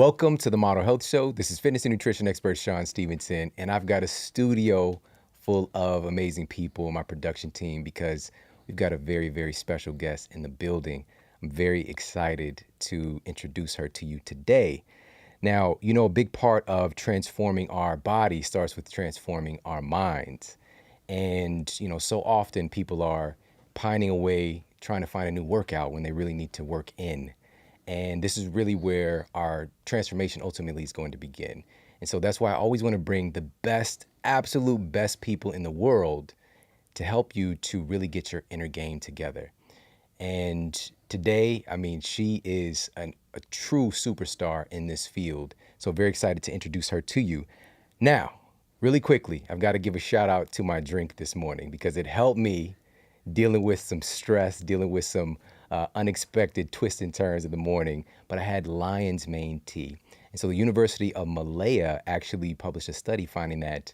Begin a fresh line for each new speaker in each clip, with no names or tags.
Welcome to the Model Health Show. This is fitness and nutrition expert Sean Stevenson, and I've got a studio full of amazing people in my production team because we've got a very, very special guest in the building. I'm very excited to introduce her to you today. Now, you know, a big part of transforming our body starts with transforming our minds. And, you know, so often people are pining away trying to find a new workout when they really need to work in. And this is really where our transformation ultimately is going to begin. And so that's why I always want to bring the best, absolute best people in the world to help you to really get your inner game together. And today, I mean, she is a true superstar in this field. So very excited to introduce her to you. Now, really quickly, I've got to give a shout out to my drink this morning because it helped me dealing with some stress, dealing with some unexpected twists and turns in the morning, but I had lion's mane tea. And so the University of Malaya actually published a study finding that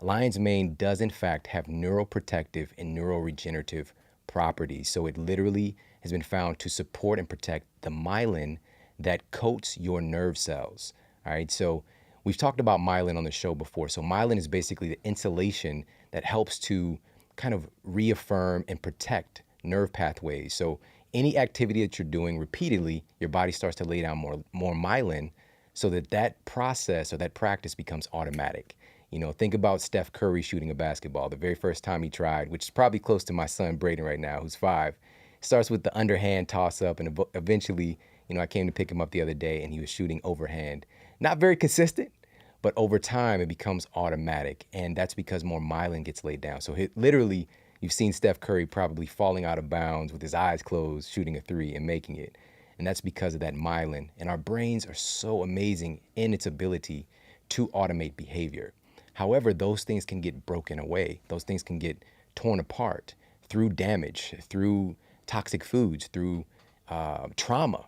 lion's mane does in fact have neuroprotective and neuroregenerative properties. So it literally has been found to support and protect the myelin that coats your nerve cells. All right, so we've talked about myelin on the show before. So myelin is basically the insulation that helps to kind of reaffirm and protect nerve pathways. So any activity that you're doing repeatedly, your body starts to lay down more myelin so that process or that practice becomes automatic. You know, think about Steph Curry shooting a basketball. The very first time he tried, which is probably close to my son Braden right now, who's 5, starts with the underhand toss up, and eventually, you know, I came to pick him up the other day and he was shooting overhand. Not very consistent, but over time it becomes automatic, and that's because more myelin gets laid down. So literally, you've seen Steph Curry probably falling out of bounds with his eyes closed, shooting a 3 and making it. And that's because of that myelin. And our brains are so amazing in its ability to automate behavior. However, those things can get broken away. Those things can get torn apart through damage, through toxic foods, through trauma.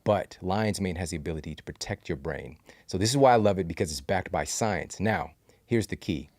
But lion's mane has the ability to protect your brain. So this is why I love it, because it's backed by science. Now, here's the key.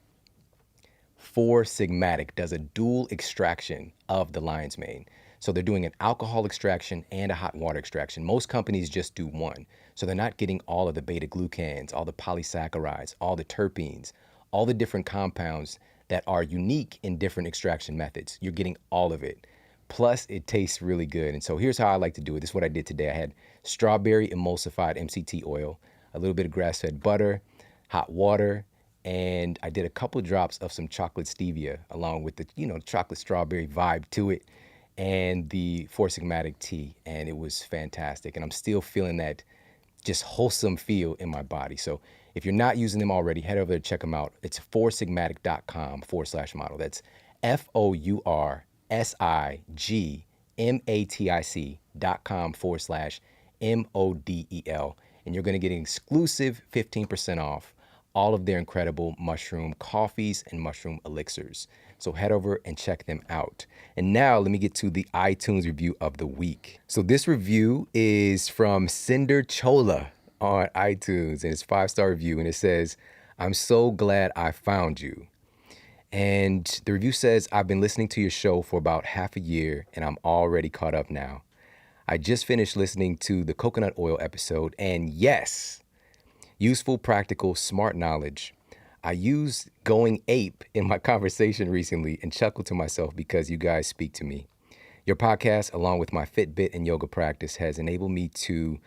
4-Sigmatic does a dual extraction of the lion's mane. So they're doing an alcohol extraction and a hot water extraction. Most companies just do one. So they're not getting all of the beta glucans, all the polysaccharides, all the terpenes, all the different compounds that are unique in different extraction methods. You're getting all of it. Plus, it tastes really good. And so here's how I like to do it. This is what I did today. I had strawberry emulsified MCT oil, a little bit of grass-fed butter, hot water, and I did a couple drops of some chocolate stevia along with the, you know, chocolate strawberry vibe to it, and the 4-Sigmatic tea, and it was fantastic. And I'm still feeling that just wholesome feel in my body. So if you're not using them already, head over there, check them out. It's 4sigmatic.com/model. That's FOURSIGMATIC.com/MODEL. And you're going to get an exclusive 15% off all of their incredible mushroom coffees and mushroom elixirs. So head over and check them out. And now let me get to the iTunes review of the week. So this review is from Cinder Chola on iTunes, and it's a 5-star review, and it says, "I'm so glad I found you." And the review says, "I've been listening to your show for about half a year, and I'm already caught up now. I just finished listening to the coconut oil episode, and yes, useful, practical, smart knowledge. I used going ape in my conversation recently and chuckled to myself because you guys speak to me. Your podcast, along with my Fitbit and yoga practice, has enabled me to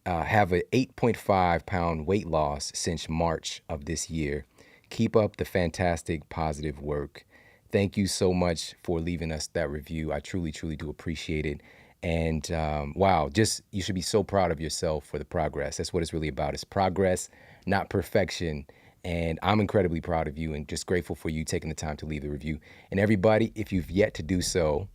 have an 8.5-pound weight loss since March of this year. Keep up the fantastic, positive work." Thank you so much for leaving us that review. I truly, truly do appreciate it. And wow, you should be so proud of yourself for the progress. That's what it's really about. It's progress, not perfection. And I'm incredibly proud of you and just grateful for you taking the time to leave the review. And everybody, if you've yet to do so,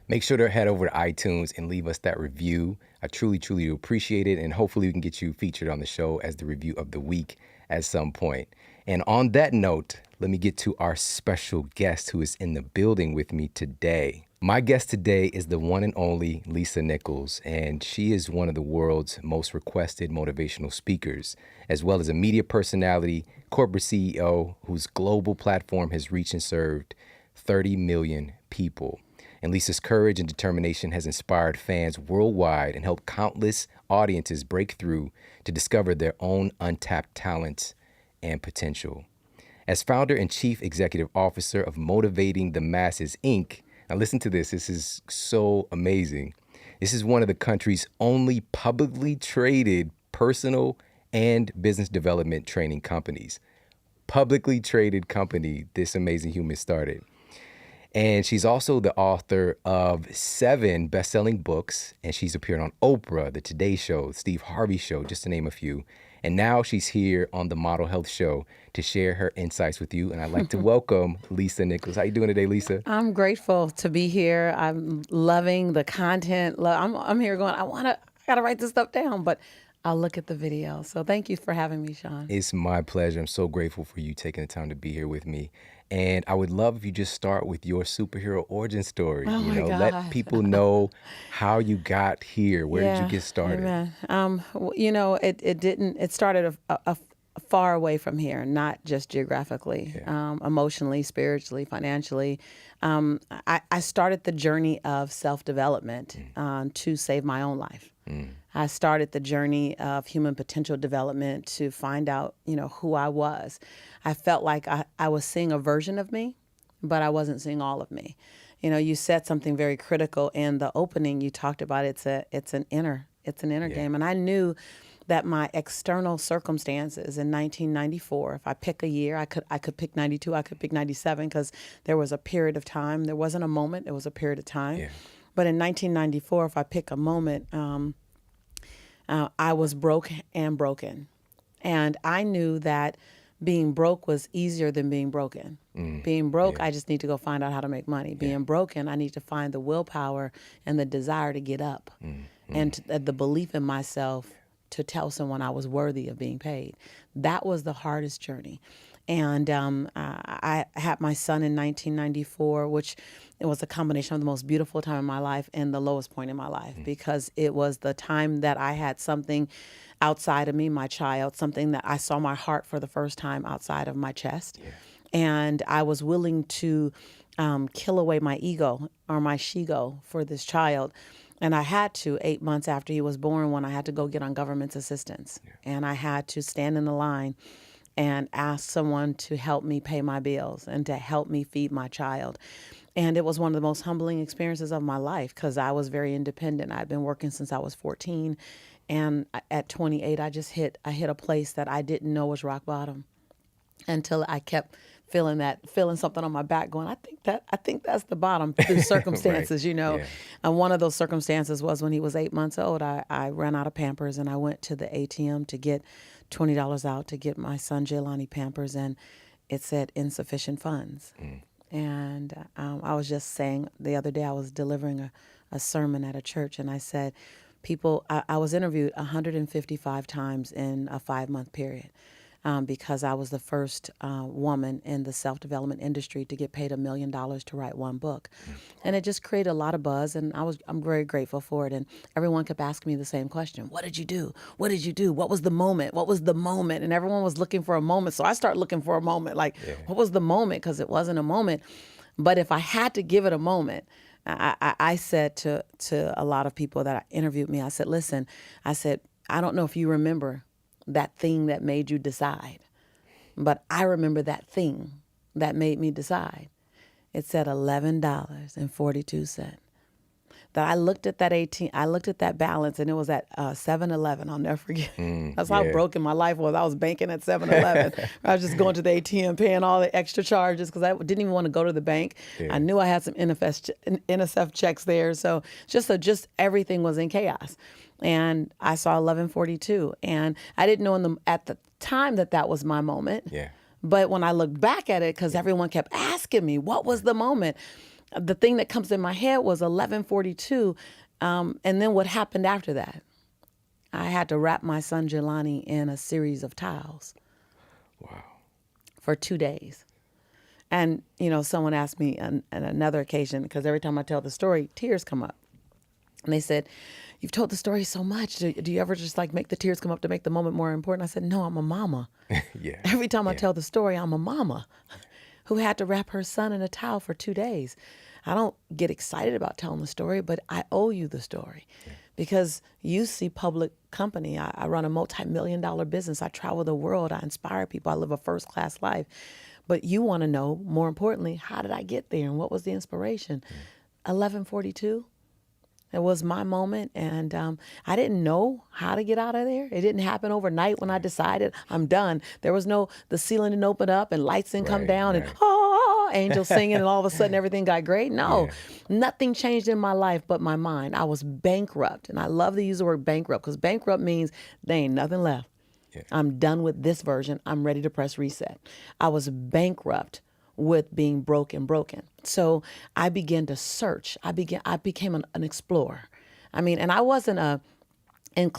make sure to head over to iTunes and leave us that review. I truly, truly appreciate it. And hopefully we can get you featured on the show as the review of the week at some point. And on that note, let me get to our special guest who is in the building with me today. My guest today is the one and only Lisa Nichols, and she is one of the world's most requested motivational speakers, as well as a media personality, corporate CEO whose global platform has reached and served 30 million people. And Lisa's courage and determination has inspired fans worldwide and helped countless audiences break through to discover their own untapped talents and potential. As founder and chief executive officer of Motivating the Masses, Inc., now listen to this. This is so amazing. This is one of the country's only publicly traded personal and business development training companies. Publicly traded company this amazing human started. And she's also the author of 7 best-selling books, and she's appeared on Oprah, The Today Show, Steve Harvey Show, just to name a few. And now she's here on the Model Health Show to share her insights with you. And I'd like to welcome Lisa Nichols. How you doing today, Lisa?
I'm grateful to be here. I'm loving the content. I'm here going, I gotta write this stuff down, but I'll look at the video. So thank you for having me, Sean.
It's my pleasure. I'm so grateful for you taking the time to be here with me. And I would love if you just start with your superhero origin story.
Oh my God.
Let people know how you got here. Where did you get started?
Amen. It started a far away from here, not just geographically, emotionally, spiritually, financially. I started the journey of self-development to save my own life. I started the journey of human potential development to find out, who I was. I felt like I was seeing a version of me, but I wasn't seeing all of me. You said something very critical in the opening. You talked about it's an inner game, and I knew that my external circumstances in 1994, if I pick a year, I could pick 92, I could pick 97, because there was a period of time. There wasn't a moment, it was a period of time.
Yeah.
But in 1994, if I pick a moment, I was broke and broken. And I knew that being broke was easier than being broken. Being broke, I just need to go find out how to make money. Being broken, I need to find the willpower and the desire to get up and the belief in myself to tell someone I was worthy of being paid. That was the hardest journey. And I had my son in 1994, which it was a combination of the most beautiful time in my life and the lowest point in my life, because it was the time that I had something outside of me, my child, something that I saw my heart for the first time outside of my chest. Yeah. And I was willing to kill away my ego or my she-go for this child. And I had to, 8 months after he was born, when I had to go get on government's assistance. Yeah. And I had to stand in the line and ask someone to help me pay my bills and to help me feed my child. And it was one of the most humbling experiences of my life, because I was very independent. I'd been working since I was 14. And at 28, I hit a place that I didn't know was rock bottom, until I kept feeling something on my back going, I think that's the bottom through circumstances,
Right. Yeah.
And one of those circumstances was when he was 8 months old. I ran out of Pampers, and I went to the ATM to get $20 out to get my son Jelani Pampers, and it said insufficient funds. And I was just saying the other day, I was delivering a sermon at a church, and I said, I was interviewed 155 times in a 5-month period. Because I was the first woman in the self-development industry to get paid $1 million to write one book. And it just created a lot of buzz, and I'm very grateful for it. And everyone kept asking me the same question: what did you do? What did you do? What was the moment? What was the moment? And everyone was looking for a moment. So I started looking for a moment, what was the moment? Because it wasn't a moment. But if I had to give it a moment, I said to a lot of people that interviewed me, I said, listen, I don't know if you remember that thing that made you decide, but I remember that thing that made me decide. It said $11.42. That I looked at that balance, and it was at 7-Eleven. I'll never forget. That's how broken my life was. I was banking at 7-Eleven. I was just going to the ATM, paying all the extra charges, because I didn't even want to go to the bank. Yeah. I knew I had some NSF checks there, so just everything was in chaos. And I saw 1142, and I didn't know at the time that was my moment. Yeah. But when I looked back at it, because everyone kept asking me, what was the moment? The thing that comes in my head was 1142, and then what happened after that? I had to wrap my son Jelani in a series of towels.
Wow.
For 2 days. And, someone asked me on another occasion, because every time I tell the story, tears come up. And they said, you've told the story so much. Do you ever just make the tears come up to make the moment more important? I said, no, I'm a mama.
Yeah.
Every time I tell the story, I'm a mama who had to wrap her son in a towel for 2 days. I don't get excited about telling the story, but I owe you the story because you see public company. I run a multi-million-dollar business. I travel the world. I inspire people. I live a first-class life. But you want to know, more importantly, how did I get there and what was the inspiration? 1142. It was my moment, and I didn't know how to get out of there. It didn't happen overnight when I decided I'm done. There was no, the ceiling didn't open up and lights didn't come down and angels singing and all of a sudden everything got great. No, nothing changed in my life but my mind. I was bankrupt, and I love to use the word bankrupt because bankrupt means there ain't nothing left. I'm done with this version. I'm ready to press reset. I was bankrupt with being broken. So I began to search. I became an explorer. I mean, and I wasn't in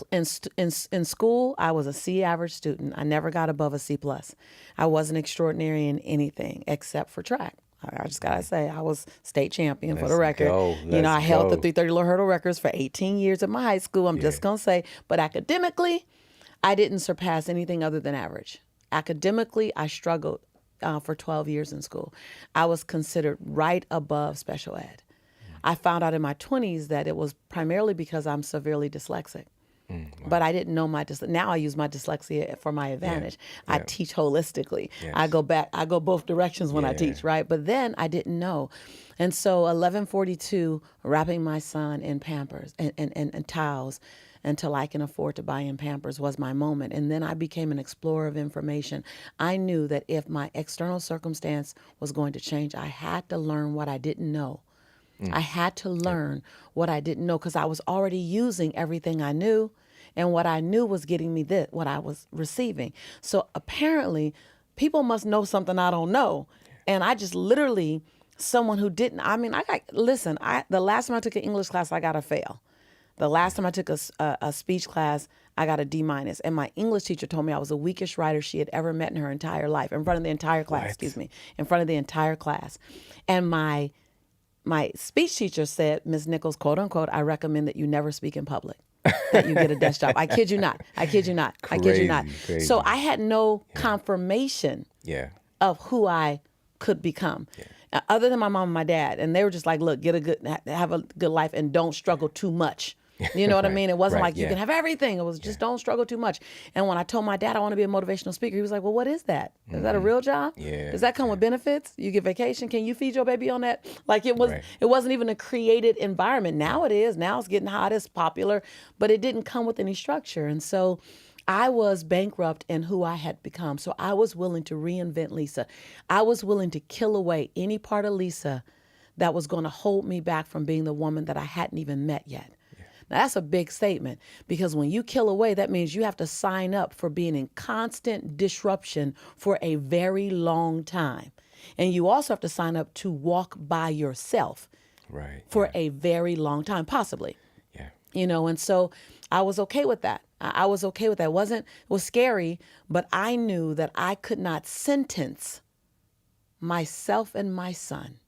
school, I was a C average student. I never got above a C plus. I wasn't extraordinary in anything except for track. I just gotta say, I was state champion for the record. I held the 330 hurdle records for 18 years at my high school. I'm just gonna say, but academically, I didn't surpass anything other than average. Academically, I struggled for 12 years in school. I was considered right above special ed. I found out in my 20s that it was primarily because I'm severely dyslexic. Wow. But I didn't know now I use my dyslexia for my advantage. I teach holistically. I go both directions when I teach, right? But then I didn't know. And so 1142, wrapping my son in Pampers and towels until I can afford to buy him Pampers was my moment. And then I became an explorer of information. I knew that if my external circumstance was going to change, I had to learn what I didn't know. I had to learn what I didn't know because I was already using everything I knew, and what I knew was getting me what I was receiving. So apparently people must know something I don't know. And I just literally, someone who didn't, the last time I took an English class, I got a fail. The last time I took a speech class, I got a D minus. And my English teacher told me I was the weakest writer she had ever met in her entire life, in front of the entire class, in front of the entire class. And my speech teacher said, Ms. Nichols, quote unquote, I recommend that you never speak in public, that you get a desk job. I kid you not.
Crazy.
So I had no confirmation of who I could become. Other than my mom and my dad. And they were just like, look, have a good life and don't struggle too much. You know what I mean? It wasn't like you can have everything. It was just don't struggle too much. And when I told my dad I want to be a motivational speaker, he was like, well, what is that? Is that a real job? Does that come with benefits? You get vacation? Can you feed your baby on that? Like it wasn't even a created environment. Now it is. Now it's getting hot. It's popular. But it didn't come with any structure. And so I was bankrupt in who I had become. So I was willing to reinvent Lisa. I was willing to kill away any part of Lisa that was going to hold me back from being the woman that I hadn't even met yet. Now, that's a big statement because when you kill away, that means you have to sign up for being in constant disruption for a very long time. And you also have to sign up to walk by yourself for a very long time, possibly. And so I was okay with that. I was okay with that. It was scary, but I knew that I could not sentence myself and my son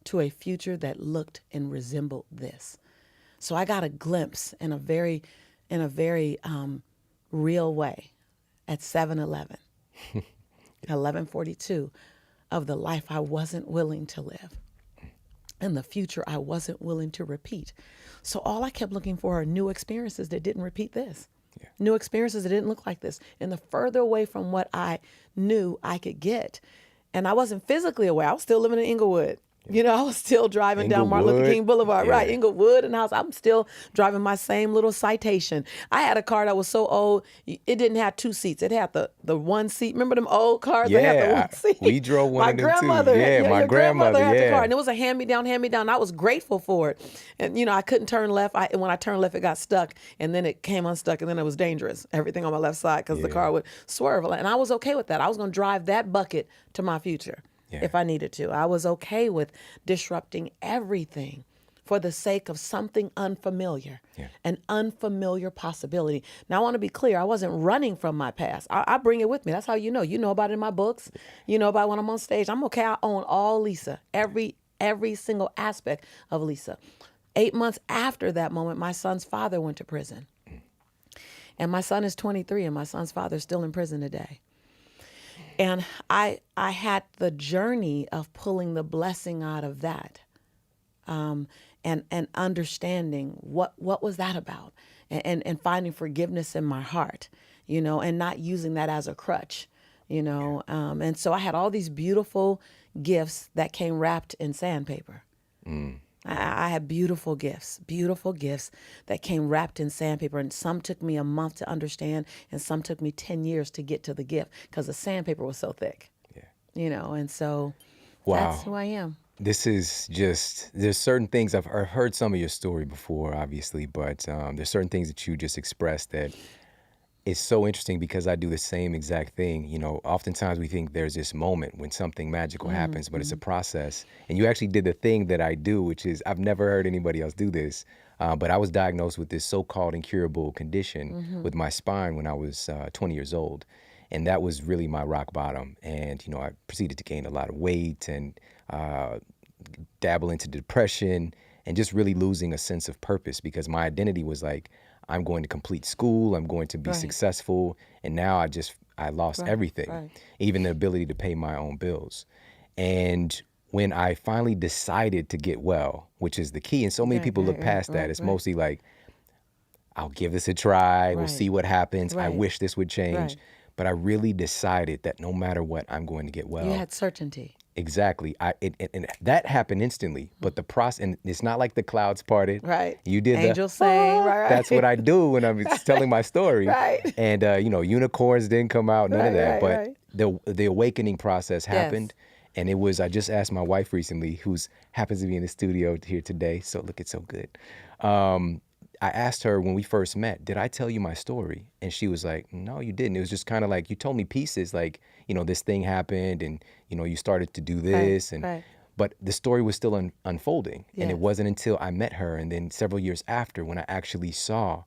to a future that looked and resembled this. So I got a glimpse in a very real way at 7/11, 11/42 of the life I wasn't willing to live and the future I wasn't willing to repeat. So all I kept looking for are new experiences that didn't repeat this, new experiences that didn't look like this. And the further away from what I knew I could get, and I wasn't physically away, I was still living in Inglewood. I was still driving down Martin Luther King Boulevard, Inglewood and house. I'm still driving my same little Citation. I had a car that was so old, it didn't have two seats. It had the one seat. Remember them old cars? They had the one seat.
We drove one of them too.
My grandmother had the car. And it was a hand-me-down. And I was grateful for it. And, I couldn't turn left. And when I turned left, it got stuck. And then it came unstuck. And then it was dangerous. Everything on my left side because the car would swerve. And I was okay with that. I was going to drive that bucket to my future. If I needed to. I was okay with disrupting everything for the sake of something unfamiliar, an unfamiliar possibility. Now, I want to be clear. I wasn't running from my past. I bring it with me. That's how you know. You know about it in my books. You know about it when I'm on stage. I'm okay. I own all Lisa, every single aspect of Lisa. 8 months after that moment, my son's father went to prison. And my son is 23, and my son's father is still in prison today. And I had the journey of pulling the blessing out of that and understanding what was that about, and finding forgiveness in my heart, and not using that as a crutch, and so I had all these beautiful gifts that came wrapped in sandpaper. I had beautiful gifts that came wrapped in sandpaper, and some took me a month to understand, and some took me 10 years to get to the gift because the sandpaper was so thick. And so that's who I am.
This is just, there's certain things, I've heard some of your story before, obviously, but there's certain things that you just expressed that is so interesting because I do the same exact thing. Oftentimes we think there's this moment when something magical happens, but it's a process. And you actually did the thing that I do, which is, I've never heard anybody else do this, but I was diagnosed with this so-called incurable condition with my spine when I was 20 years old. And that was really my rock bottom. And, I proceeded to gain a lot of weight and dabble into depression and just really losing a sense of purpose because my identity was like, I'm going to complete school, I'm going to be successful. And now I lost everything, even the ability to pay my own bills. And when I finally decided to get well, which is the key, and so many people look past that, it's mostly like, I'll give this a try, we'll see what happens, I wish this would change. But I really decided that no matter what, I'm going to get well.
You had certainty.
Exactly. And that happened instantly. But the process, and it's not like the clouds parted.
Right.
You did
Angels sing. Right.
That's what I do when I'm telling my story.
Right.
And, unicorns didn't come out, none of that. But the awakening process happened. Yes. And it was, I just asked my wife recently, who's happens to be in the studio here today. So look, it's so good. I asked her when we first met, did I tell you my story? And she was like, no, you didn't. It was just kind of like, you told me pieces, like, this thing happened and, you started to do this. But the story was still unfolding. Yes. And it wasn't until I met her and then several years after when I actually saw,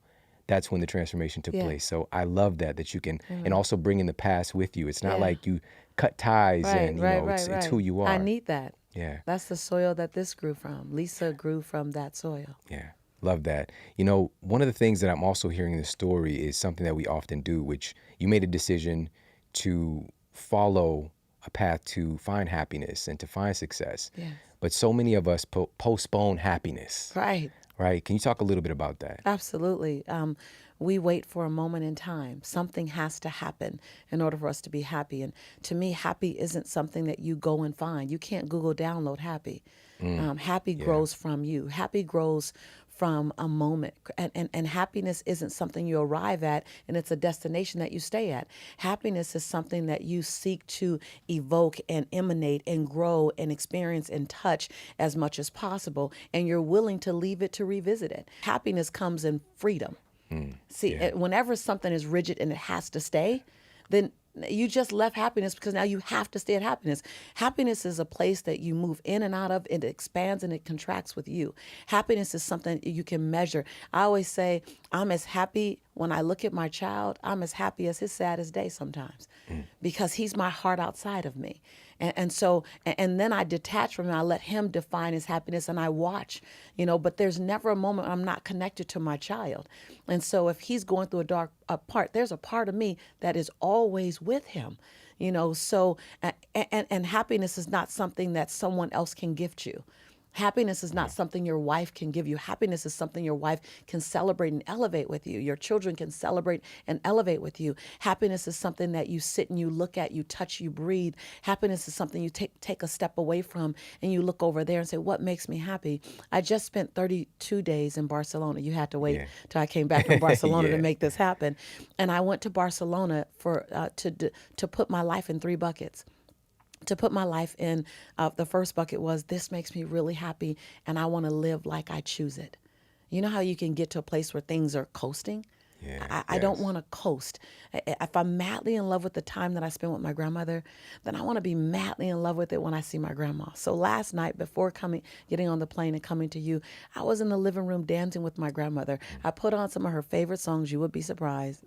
that's when the transformation took place. So I love that you can, and also bringing the past with you. It's not like you cut ties and, it's who you are.
I need that.
Yeah.
That's the soil that this grew from. Lisa grew from that soil.
Yeah. Love that. One of the things that I'm also hearing in the story is something that we often do, which you made a decision to follow a path to find happiness and to find success.
Yes.
But so many of us postpone happiness.
Right.
Right. Can you talk a little bit about that?
Absolutely. We wait for a moment in time. Something has to happen in order for us to be happy. And to me, happy isn't something that you go and find. You can't Google download happy. Happy grows from you. Happy grows from a moment. And happiness isn't something you arrive at and it's a destination that you stay at. Happiness is something that you seek to evoke and emanate and grow and experience and touch as much as possible. And you're willing to leave it to revisit it. Happiness comes in freedom. See, whenever something is rigid and it has to stay, then you just left happiness because now you have to stay at happiness. Happiness is a place that you move in and out of. It expands and it contracts with you. Happiness is something you can measure. I always say, I'm as happy when I look at my child, I'm as happy as his saddest day sometimes because he's my heart outside of me. And so then I detach from him. I let him define his happiness and I watch, but there's never a moment I'm not connected to my child. And so if he's going through a dark part, there's a part of me that is always with him, so, and happiness is not something that someone else can gift you. Happiness is not something your wife can give you. Happiness is something your wife can celebrate and elevate with you. Your children can celebrate and elevate with you. Happiness is something that you sit and you look at, you touch, you breathe. Happiness is something you take a step away from and you look over there and say, what makes me happy? I just spent 32 days in Barcelona. You had to wait till I came back from Barcelona to make this happen. And I went to Barcelona for to put my life in 3 buckets. To put my life in, the first bucket was, this makes me really happy and I want to live like I choose it. You know how you can get to a place where things are coasting? I don't want to coast. If I'm madly in love with the time that I spend with my grandmother, then I want to be madly in love with it when I see my grandma. So last night, before getting on the plane and coming to you, I was in the living room dancing with my grandmother. I put on some of her favorite songs. You would be surprised.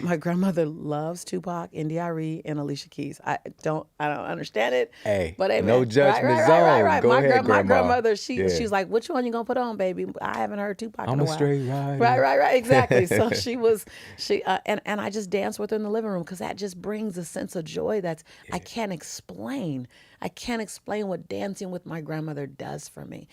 My grandmother loves Tupac, India.Arie, and Alicia Keys. I don't understand it.
Hey,
but amen.
No judgment zone. Right.
Go
ahead,
my grandmother, she was like, which one you gonna put on, baby? I haven't heard Tupac in a while.
I'm a straight rider.
Right. Exactly. exactly. So and I just danced with her in the living room because that just brings a sense of joy that's I can't explain. I can't explain what dancing with my grandmother does for me.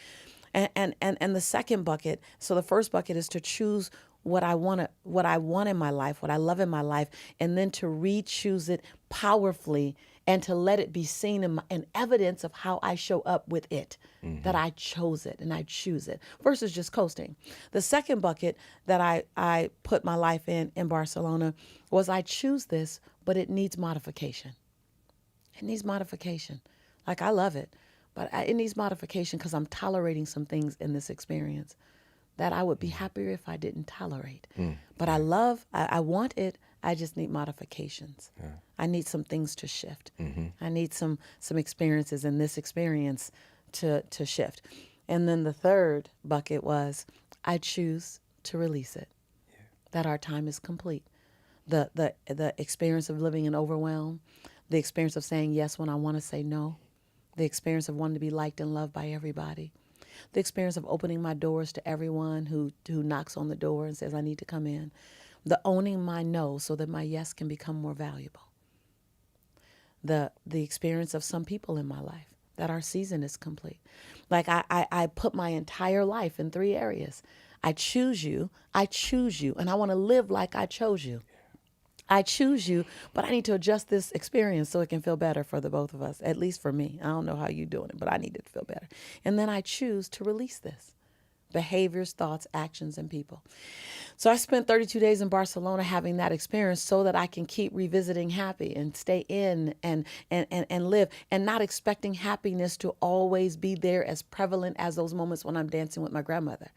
And the second bucket, so the first bucket is to choose what I want in my life, what I love in my life, and then to re-choose it powerfully and to let it be seen in evidence of how I show up with it, that I chose it and I choose it versus just coasting. The second bucket that I put my life in Barcelona was I choose this, but it needs modification. It needs modification. Like I love it, but it needs modification because I'm tolerating some things in this experience that I would be happier if I didn't tolerate. But I want it. I just need modifications. I need some things to shift. I need some experiences in this experience to shift. And then the third bucket was I choose to release it. That our time is complete. The experience of living in overwhelm, the experience of saying yes when I want to say no, the experience of wanting to be liked and loved by everybody, the experience of opening my doors to everyone who knocks on the door and says, I need to come in. The owning my no so that my yes can become more valuable. The experience of some people in my life, that our season is complete. Like I put my entire life in 3 areas. I choose you, and I want to live like I chose you. I choose you, but I need to adjust this experience so it can feel better for the both of us, at least for me. I don't know how you're doing it, but I need it to feel better. And then I choose to release this. Behaviors, thoughts, actions, and people. So I spent 32 days in Barcelona having that experience so that I can keep revisiting happy and stay in and live and not expecting happiness to always be there as prevalent as those moments when I'm dancing with my grandmother.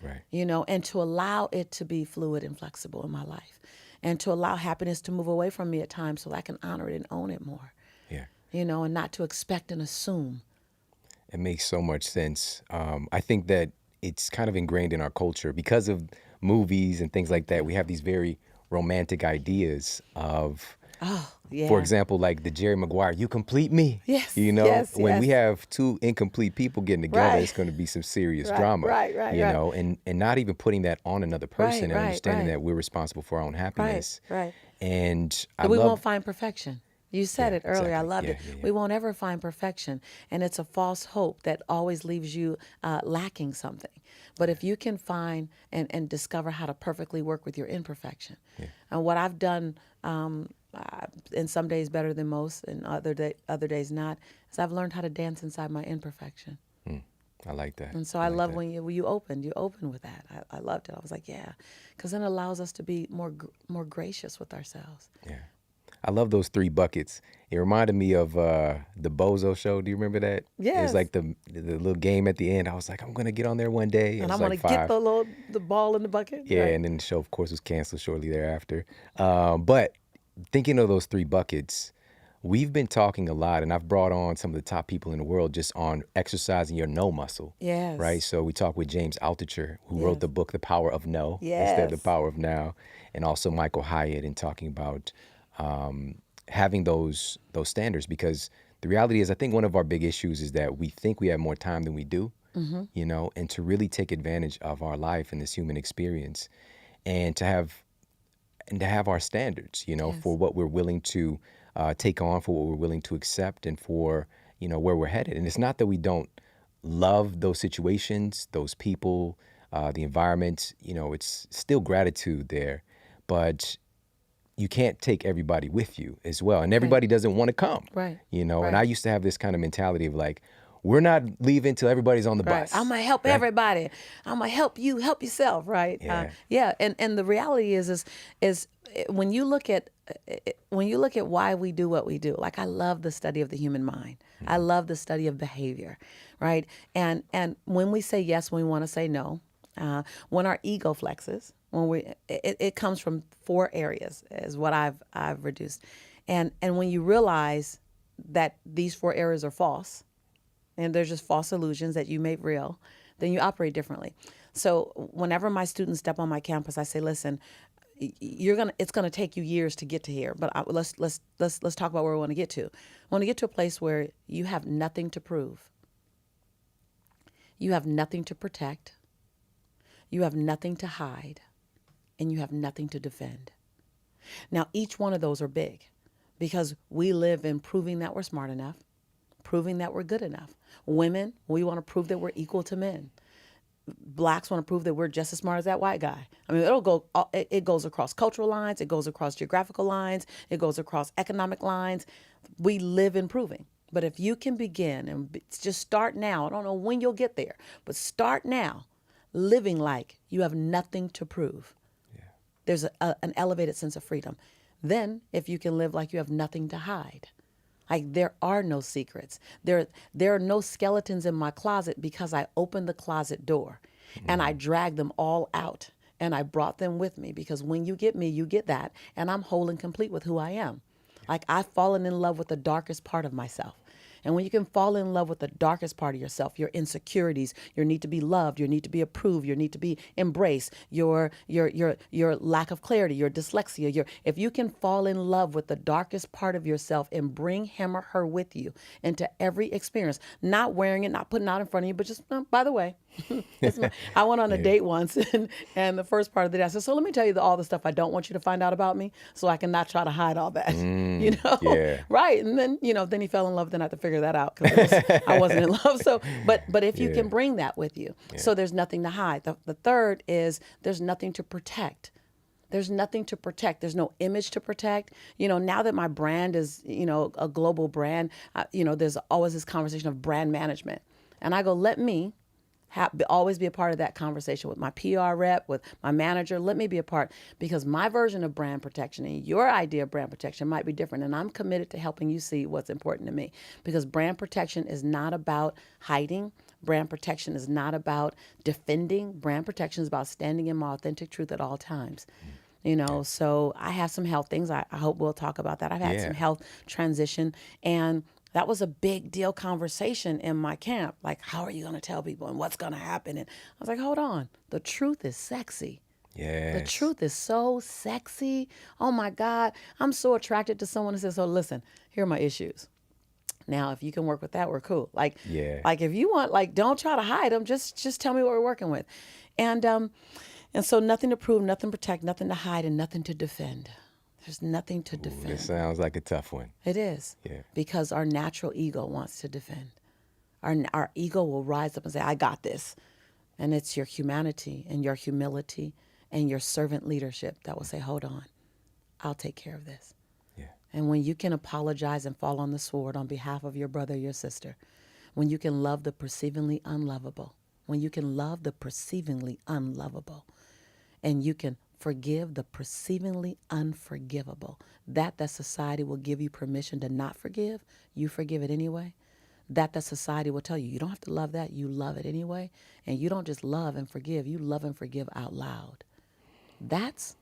Right.
And to allow it to be fluid and flexible in my life. And to allow happiness to move away from me at times so that I can honor it and own it more.
Yeah.
And not to expect and assume.
It makes so much sense. I think that it's kind of ingrained in our culture because of movies and things like that. We have these very romantic ideas of,
Yeah.
for example, like the Jerry Maguire, you complete me.
Yes,
When we
yes.
have 2 incomplete people getting together,
Right.
it's going to be some serious
Right,
drama.
right,
And not even putting that on another person and understanding
right.
that we're responsible for our own happiness.
Right.
And I
That we
love,
won't find perfection. You said
yeah,
it earlier. I
exactly.
loved
Yeah,
it.
yeah, yeah.
We won't ever find perfection. And it's a false hope that always leaves you lacking something. But if you can find and discover how to perfectly work with your imperfection. And what I've done in some days better than most and other days not, is I've learned how to dance inside my imperfection.
I like that.
And so
I
I
like
love
that.
when you opened with that. I loved it. I was like, yeah, because then it allows us to be more gracious with ourselves.
Yeah. I love those 3 buckets. It reminded me of the Bozo show. Do you remember that? It was
Yes.
like the little game at the end. I was like, I'm going to get on there one day. It
And
was
I'm gonna
like
get
5.
the ball in the bucket.
Yeah,
Right.
and then the show, of course, was canceled shortly thereafter. But thinking of those 3 buckets, we've been talking a lot, and I've brought on some of the top people in the world just on exercising your no muscle.
Yes.
Right? So we talked with James Altucher, who wrote
Yes.
the book, The Power of No, instead of The
Yes.
Power of Now, and also Michael Hyatt, and talking about having those standards. Because the reality is, I think one of our big issues is that we think we have more time than we do. And to really take advantage of our life and this human experience, and to have our standards,
Yes.
for what we're willing to take on, for what we're willing to accept, and for where we're headed. And it's not that we don't love those situations, those people, the environment. It's still gratitude there, but you can't take everybody with you as well, and everybody doesn't want to come.
Right.
And
Right.
I used to have this kind of mentality of like, we're not leaving till everybody's on the
Right.
bus.
I'm gonna help everybody. I'm gonna help you help yourself. Right.
Yeah.
And the reality is when you look at why we do what we do. Like I love the study of the human mind. I love the study of behavior. Right. And when we say yes, when we want to say no. When our ego flexes, it comes from 4 areas is what I've reduced, and when you realize that these 4 areas are false, and they're just false illusions that you made real, then you operate differently. So whenever my students step on my campus, I say, listen, it's gonna take you years to get to here, but let's talk about where we want to get to. I want to get to a place where you have nothing to prove, you have nothing to protect. You have nothing to hide. and you have nothing to defend. Now, each one of those are big because we live in proving that we're smart enough, proving that we're good enough. Women, we want to prove that we're equal to men. Blacks want to prove that we're just as smart as that white guy. I mean, it goes across cultural lines, it goes across geographical lines, it goes across economic lines. We live in proving. But if you can begin and just start now, I don't know when you'll get there, but start now living like you have nothing to prove. There's an elevated sense of freedom. Then, if you can live like you have nothing to hide, like there are no secrets. There are no skeletons in my closet because I opened the closet door and I dragged them all out and I brought them with me because when you get me, you get that. And I'm whole and complete with who I am. Like I've fallen in love with the darkest part of myself. And when you can fall in love with the darkest part of yourself, your insecurities, your need to be loved, your need to be approved, your need to be embraced, your lack of clarity, your dyslexia, if you can fall in love with the darkest part of yourself and bring him or her with you into every experience, not wearing it, not putting it out in front of you, but just, by the way, I went on a date once and the first part of the day I said, so let me tell you all the stuff I don't want you to find out about me so I can not try to hide all that,
Yeah.
Right. And then, then he fell in love. Then I had to figure that out because I wasn't in love. So, but if you can bring that with you, so there's nothing to hide. The third is there's nothing to protect. There's nothing to protect. There's no image to protect. Now that my brand is, a global brand, there's always this conversation of brand management. And I go, let me always be a part of that conversation with my PR rep, with my manager. Let me be a part because my version of brand protection and your idea of brand protection might be different. And I'm committed to helping you see what's important to me because brand protection is not about hiding. Brand protection is not about defending. Brand protection is about standing in my authentic truth at all times. So I have some health things. I hope we'll talk about that. I've had some health transition and that was a big deal conversation in my camp. Like, how are you going to tell people and what's going to happen? And I was like, hold on. The truth is sexy.
Yes.
The truth is so sexy. Oh my God. I'm so attracted to someone who says, so listen, here are my issues. Now, if you can work with that, we're cool. Like if you want, don't try to hide them. Just tell me what we're working with. And so nothing to prove, nothing to protect, nothing to hide, and nothing to defend. There's nothing to defend.
This sounds like a tough one.
It is.
Yeah.
Because our natural ego wants to defend. Our ego will rise up and say, I got this. And it's your humanity and your humility and your servant leadership that will say, hold on, I'll take care of this.
Yeah.
And when you can apologize and fall on the sword on behalf of your brother or your sister, when you can love the perceivingly unlovable, when you can love the perceivingly unlovable, and you can forgive the perceivingly unforgivable, that society will give you permission to not forgive, you forgive it anyway. That society will tell you, you don't have to love that, you love it anyway. And you don't just love and forgive, you love and forgive out loud. That's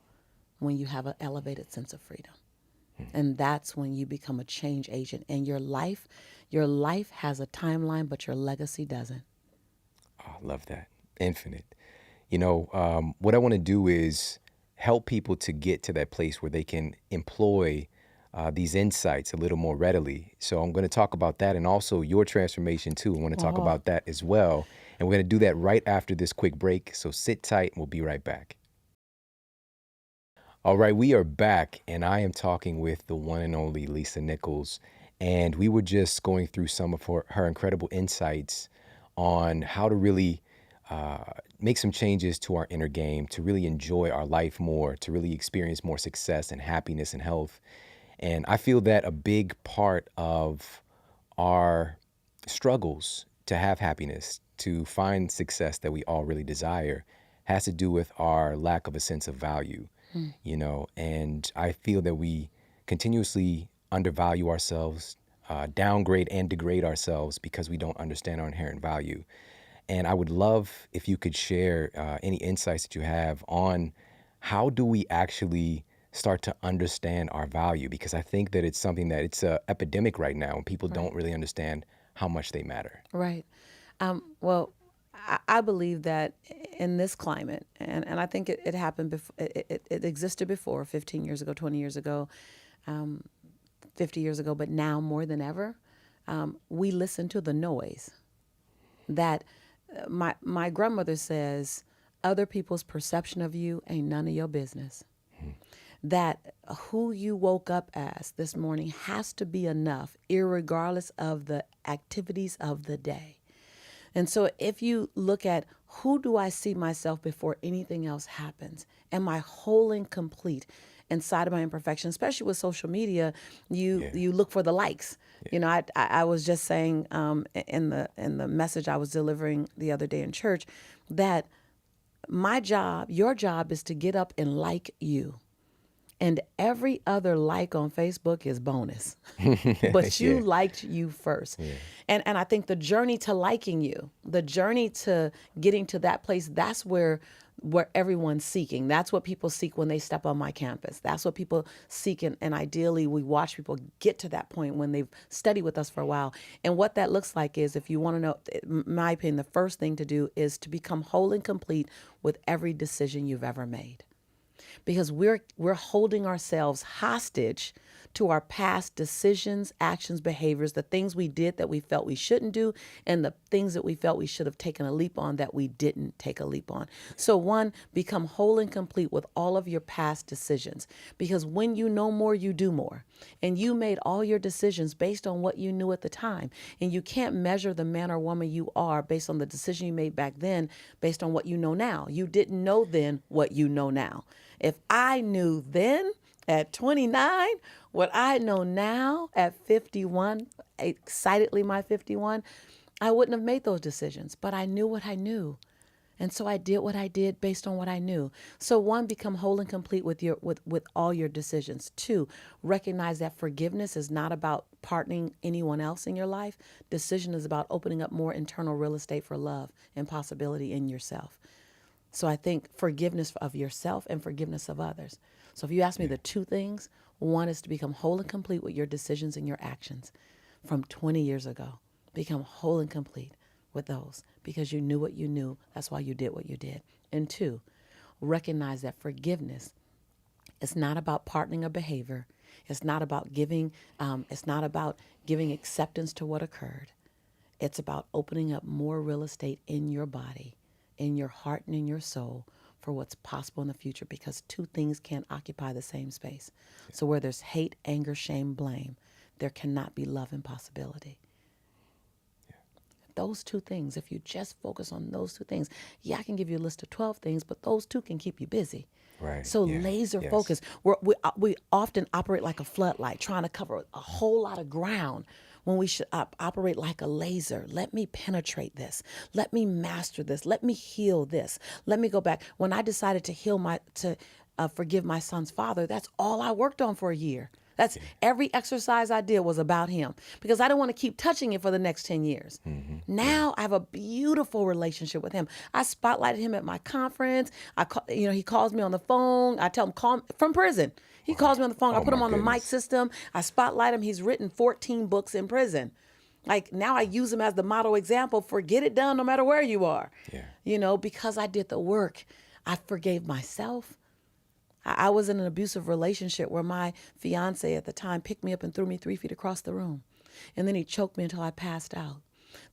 when you have an elevated sense of freedom. And that's when you become a change agent. And your life has a timeline, but your legacy doesn't.
Oh, I love that. Infinite. What I want to do is help people to get to that place where they can employ these insights a little more readily. So I'm going to talk about that and also your transformation too. I want to talk about that as well. And we're going to do that right after this quick break. So sit tight and we'll be right back. All right, we are back and I am talking with the one and only Lisa Nichols. And we were just going through some of her incredible insights on how to really make some changes to our inner game, to really enjoy our life more, to really experience more success and happiness and health. And I feel that a big part of our struggles to have happiness, to find success that we all really desire, has to do with our lack of a sense of value, and I feel that we continuously undervalue ourselves, downgrade and degrade ourselves because we don't understand our inherent value. And I would love if you could share any insights that you have on how do we actually start to understand our value? Because I think that it's something that it's an epidemic right now and people don't really understand how much they matter.
Right. Well, I believe that in this climate, and I think it happened before, it existed before 15 years ago, 20 years ago, 50 years ago, but now more than ever, we listen to the noise that my grandmother says, other people's perception of you ain't none of your business. That who you woke up as this morning has to be enough, irregardless of the activities of the day. And so if you look at who do I see myself before anything else happens, am I whole and complete inside of my imperfection? Especially with social media, you look for the likes. You know, I was just saying in the message I was delivering the other day in church that my job, your job, is to get up and like you. And every other like on Facebook is bonus. But you
Yeah.
liked you first. And I think the journey to liking you, the journey to getting to that place, that's where everyone's seeking. That's what people seek when they step on my campus. That's what people seek. And ideally, we watch people get to that point when they've studied with us for a while. And what that looks like is, if you want to know, in my opinion, the first thing to do is to become whole and complete with every decision you've ever made. Because we're holding ourselves hostage to our past decisions, actions, behaviors, the things we did that we felt we shouldn't do, and the things that we felt we should have taken a leap on that we didn't take a leap on. So one, become whole and complete with all of your past decisions. Because when you know more, you do more. And you made all your decisions based on what you knew at the time. And you can't measure the man or woman you are based on the decision you made back then, based on what you know now. You didn't know then what you know now. If I knew then at 29, what I know now at 51, excitedly my 51, I wouldn't have made those decisions. But I knew what I knew. And so I did what I did based on what I knew. So one, become whole and complete with all your decisions. Two, recognize that forgiveness is not about partnering anyone else in your life. Decision is about opening up more internal real estate for love and possibility in yourself. So I think forgiveness of yourself and forgiveness of others. So if you ask me the two things, one is to become whole and complete with your decisions and your actions from 20 years ago. Become whole and complete with those because you knew what you knew. That's why you did what you did. And two, recognize that forgiveness is not about partnering a behavior. It's not about giving. It's not about giving acceptance to what occurred. It's about opening up more real estate in your body, in your heart, and in your soul for what's possible in the future, because two things can't occupy the same space. So where there's hate, anger, shame, blame, there cannot be love and possibility. Those two things, if you just focus on those two things, I can give you a list of 12 things, but those two can keep you busy.
Right.
So
Yeah.
laser
Yes.
focus. We often operate like a floodlight, trying to cover a whole lot of ground when we should operate like a laser. Let me penetrate this. Let me master this. Let me heal this. Let me go back. When I decided to forgive my son's father, that's all I worked on for a year. That's every exercise I did was about him because I didn't want to keep touching it for the next 10 years. Now I have a beautiful relationship with him. I spotlighted him at my conference. He calls me on the phone. I tell him, call me from prison. He calls me on the phone. I
Oh
put him
my
on the mic
goodness.
system. I spotlight him. He's written 14 books in prison. Like now I use him as the model example for get it done no matter where you are.
Yeah.
Because I did the work. I forgave myself. I was in an abusive relationship where my fiance at the time picked me up and threw me 3 feet across the room. And then he choked me until I passed out.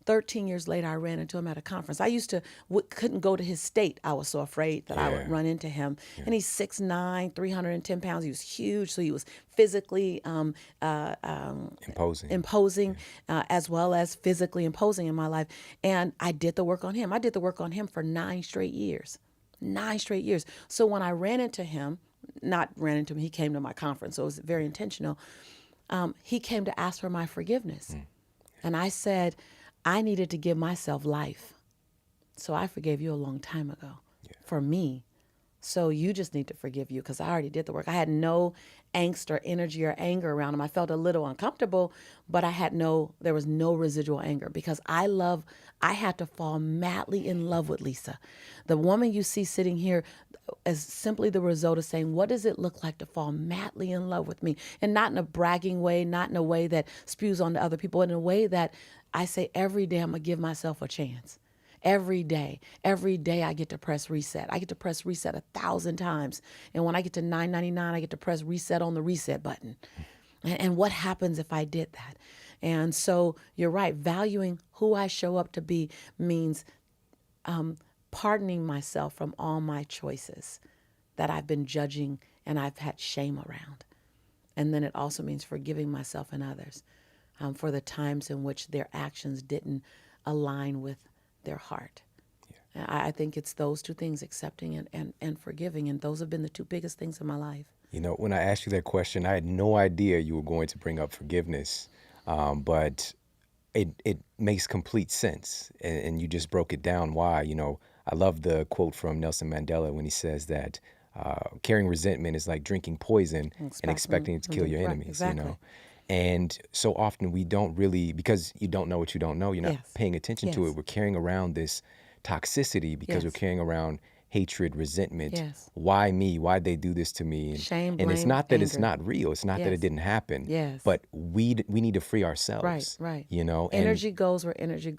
13 years later, I ran into him at a conference. I couldn't go to his state. I was so afraid that I would run into him. And he's 6'9", 310 pounds. He was huge. So he was physically imposing as well as physically imposing in my life. And I did the work on him. I did the work on him for 9 straight years. 9 straight years. So when I he came to my conference, so it was very intentional. He came to ask for my forgiveness. And I said, I needed to give myself life. So I forgave you a long time ago for me. So you just need to forgive you because I already did the work. I had no angst or energy or anger around him. I felt a little uncomfortable, but there was no residual anger because I had to fall madly in love with Lisa. The woman you see sitting here is simply the result of saying, what does it look like to fall madly in love with me? And not in a bragging way, not in a way that spews onto other people, but in a way that I say every day I'm going to give myself a chance. Every day I get to press reset. I get to press reset 1,000 times. And when I get to 999, I get to press reset on the reset button. And what happens if I did that? And so you're right. Valuing who I show up to be means pardoning myself from all my choices that I've been judging and I've had shame around. And then it also means forgiving myself and others for the times in which their actions didn't align with their heart. I think it's those two things, accepting and forgiving. And those have been the two biggest things in my life.
You know, when I asked you that question, I had no idea you were going to bring up forgiveness, but it makes complete sense, and you just broke it down. Why? You know, I love the quote from Nelson Mandela when he says that carrying resentment is like drinking poison and expecting it to kill your
Right,
enemies.
exactly.
You know, and so often we don't really, because you don't know what you don't know. You're not
Yes.
paying attention to
Yes.
it. We're carrying around this toxicity because we're
Yes.
carrying around hatred, resentment.
Yes.
Why me? Why'd they do this to me?
Shame,
And it's
blame,
not that it's
anger.
not real. It's not that it
Yes.
didn't happen.
Yes.
But we need to free
Right,
ourselves.
right.
You know, and
Energy goes where energy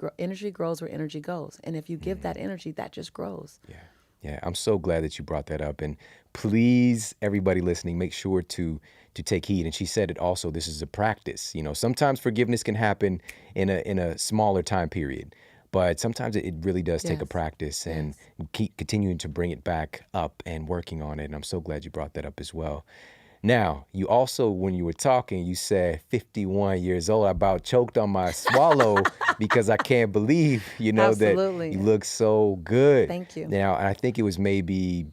grows where energy goes. And if you give that energy, that just grows.
yeah, yeah. I'm so glad that you brought that up. And please, everybody listening, make sure to take heed. And she said it also. This is a practice. You know, sometimes forgiveness can happen in a smaller time period. But sometimes it really does take a
Yes.
practice, and keep continuing to bring it back up and working on it. And I'm so glad you brought that up as well. Now, you also, when you were talking, you said 51 years old. I about choked on my swallow because I can't believe, you know, that
Absolutely.
you look so good.
Thank you.
Now, and I think it was maybe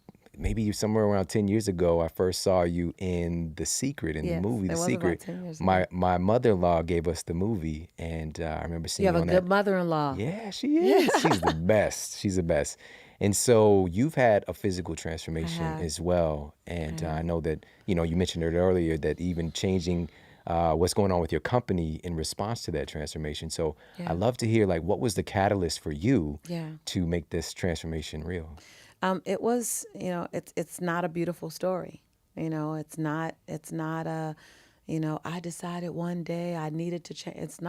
somewhere around 10 years ago, I first saw you in The Secret, in the
Yes,
movie
it
The
was about
Secret.
10 years ago.
My mother-in-law gave us the movie, and I remember
You
seeing
have
you
a
on
good
that.
mother-in-law.
Yeah, she is. She's the best. She's the best. And so you've had a physical transformation
have.
as well. And I know that, you know, you mentioned it earlier, that even changing what's going on with your company in response to that transformation. So
Yeah.
I'd love to hear, like, what was the catalyst for you
Yeah.
to make this transformation real?
It was, it's not a beautiful story. It's not I decided one day I needed to change. It's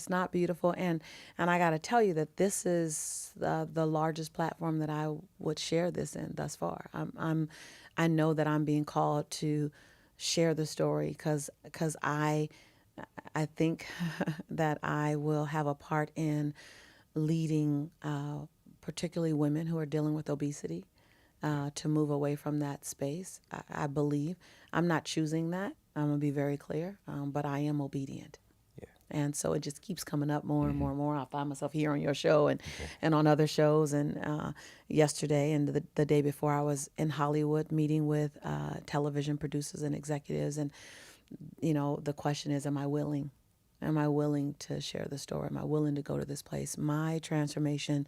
not beautiful. And I got to tell you that this is the largest platform that I would share this in thus far. I know that I'm being called to share the story because I think that I will have a part in leading, particularly women who are dealing with obesity, to move away from that space. I believe I'm not choosing that. I'm gonna be very clear, but I am obedient.
Yeah.
And so it just keeps coming up more and more and more. I find myself here on your show and on other shows. And yesterday and the day before, I was in Hollywood meeting with television producers and executives. And, the question is, am I willing? Am I willing to share the story? Am I willing to go to this place? My transformation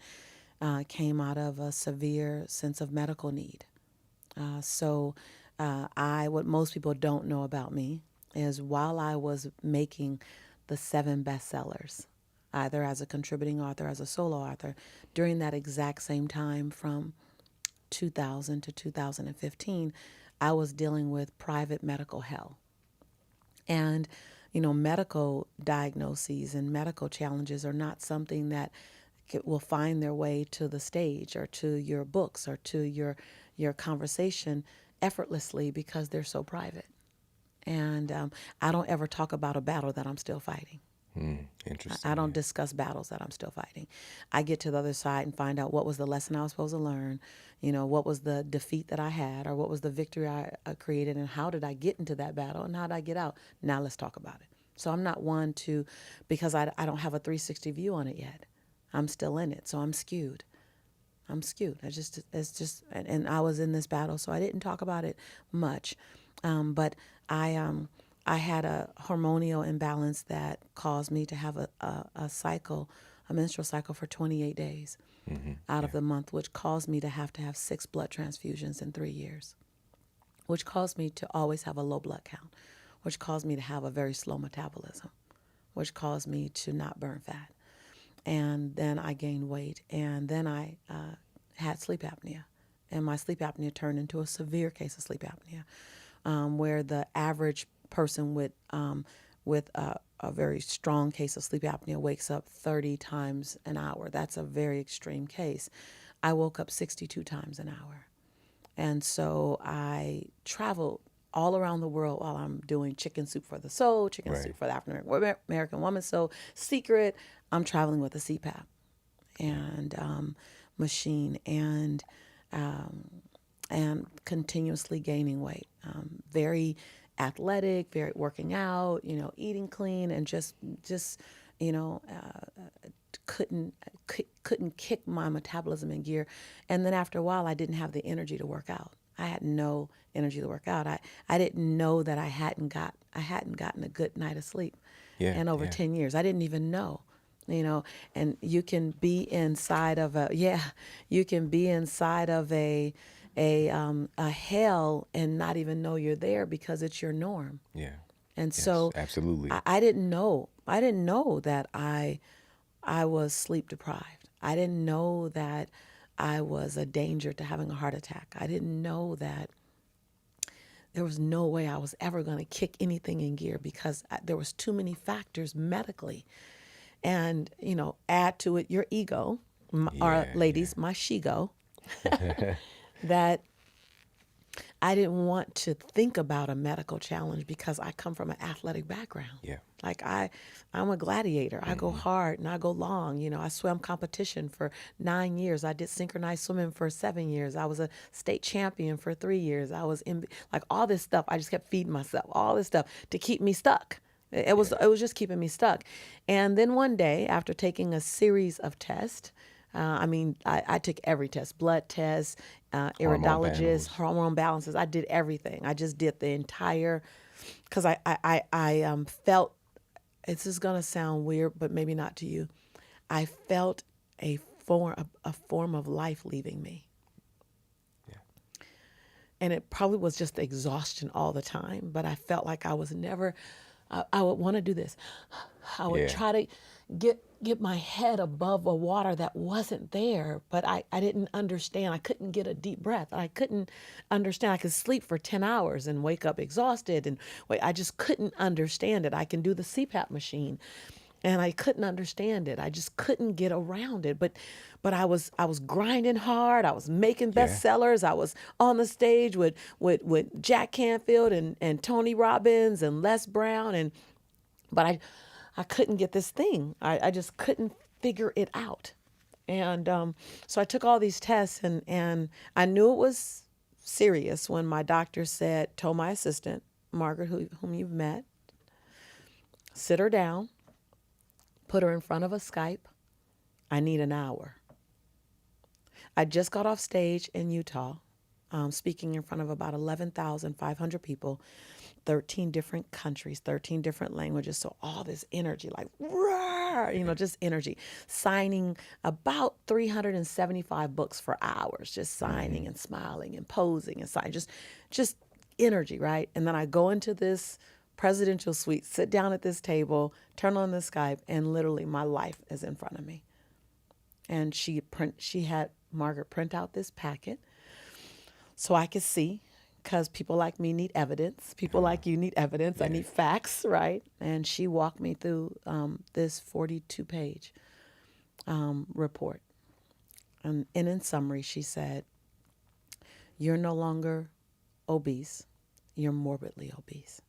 came out of a severe sense of medical need. What most people don't know about me is while I was making the 7 bestsellers, either as a contributing author, as a solo author, during that exact same time from 2000 to 2015, I was dealing with private medical hell. And, medical diagnoses and medical challenges are not something that will find their way to the stage or to your books or to your conversation effortlessly because they're so private. And I don't ever talk about a battle that I'm still fighting.
Interesting.
I don't discuss battles that I'm still fighting. I get to the other side and find out what was the lesson I was supposed to learn, what was the defeat that I had, or what was the victory I created, and how did I get into that battle, and how did I get out? Now let's talk about it. So I'm not one to, because I don't have a 360 view on it yet. I'm still in it, so I'm skewed. And I was in this battle, so I didn't talk about it much. But I had a hormonal imbalance that caused me to have a cycle, a menstrual cycle for 28 days out of the month, which caused me to have 6 blood transfusions in 3 years, which caused me to always have a low blood count, which caused me to have a very slow metabolism, which caused me to not burn fat. And then I gained weight, and then I had sleep apnea, and my sleep apnea turned into a severe case of sleep apnea, where the average person with a very strong case of sleep apnea wakes up 30 times an hour. That's a very extreme case. I woke up 62 times an hour. And so I traveled all around the world while I'm doing Chicken Soup for the Soul, Chicken Soup for the African American Woman. So Secret, I'm traveling with a CPAP. And machine and continuously gaining weight. Very athletic, very working out, eating clean, and just you know, couldn't couldn't kick my metabolism in gear. And then after a while, I didn't have the energy to work out. I had no energy to work out. I didn't know that I hadn't gotten a good night of sleep
Yeah.
in over
Yeah.
10 years. I didn't even know. And you can be inside of a hell and not even know you're there because it's your norm.
Yeah.
And
Yes.
so
Absolutely.
I didn't know. I didn't know that I was sleep deprived. I didn't know that I was a danger to having a heart attack. I didn't know that there was no way I was ever going to kick anything in gear because there was too many factors medically. And, add to it your ego, or
Yeah. Yeah.
ladies, my she-go, that I didn't want to think about a medical challenge because I come from an athletic background.
Yeah.
Like I'm a gladiator. I go hard and I go long. I swam competition for 9 years. I did synchronized swimming for 7 years. I was a state champion for 3 years. I was in like all this stuff. I just kept feeding myself all this stuff to keep me stuck.
Yeah.
It was just keeping me stuck. And then one day, after taking a series of tests, I took every test, blood tests,
Hormone
iridologist,
panels.
hormone balances. I did everything. I just did the entire, because I felt, this is going to sound weird, but maybe not to you. I felt a form of life leaving me.
Yeah.
And it probably was just exhaustion all the time, but I felt like I was never, I would want to do this. I would
Yeah.
try to get my head above a water that wasn't there, but I didn't understand. I couldn't get a deep breath. I couldn't understand. I could sleep for 10 hours and wake up exhausted, and I just couldn't understand it. I can do the CPAP machine, and I couldn't understand it. I just couldn't get around it. But I was grinding hard. I was making
Yeah.
bestsellers. I was on the stage with Jack Canfield and Tony Robbins and Les Brown, but I couldn't get this thing. I just couldn't figure it out. And so I took all these tests, and I knew it was serious when my doctor told my assistant, Margaret, whom you've met, sit her down, put her in front of a Skype. I need an hour. I just got off stage in Utah, speaking in front of about 11,500 people, 13 different countries, 13 different languages. So all this energy, like, roar, just energy. Signing about 375 books for hours, just signing and smiling and posing and signing, just energy, right? And then I go into this presidential suite, sit down at this table, turn on the Skype, and literally my life is in front of me. And she had Margaret print out this packet so I could see, because people like me need evidence. People like you need evidence. I
Yeah.
need facts, right? And she walked me through this 42-page report. And in summary, she said, you're no longer obese. You're morbidly obese.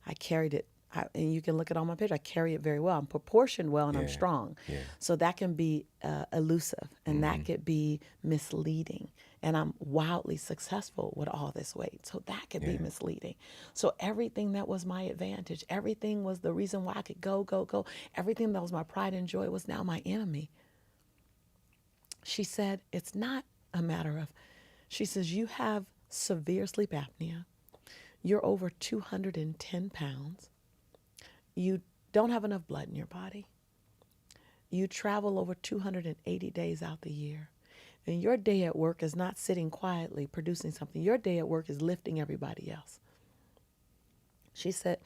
I carried it. And you can look at all my pictures. I carry it very well. I'm proportioned well, and I'm
Yeah.
strong.
Yeah.
So that can be elusive, and that could be misleading. And I'm wildly successful with all this weight. So that could be
Yeah.
misleading. So everything that was my advantage, everything was the reason why I could go. Everything that was my pride and joy was now my enemy. She said, it's not a matter of, she says, you have severe sleep apnea. You're over 210 pounds. You don't have enough blood in your body. You travel over 280 days out the year. And your day at work is not sitting quietly producing something. Your day at work is lifting everybody else. She said,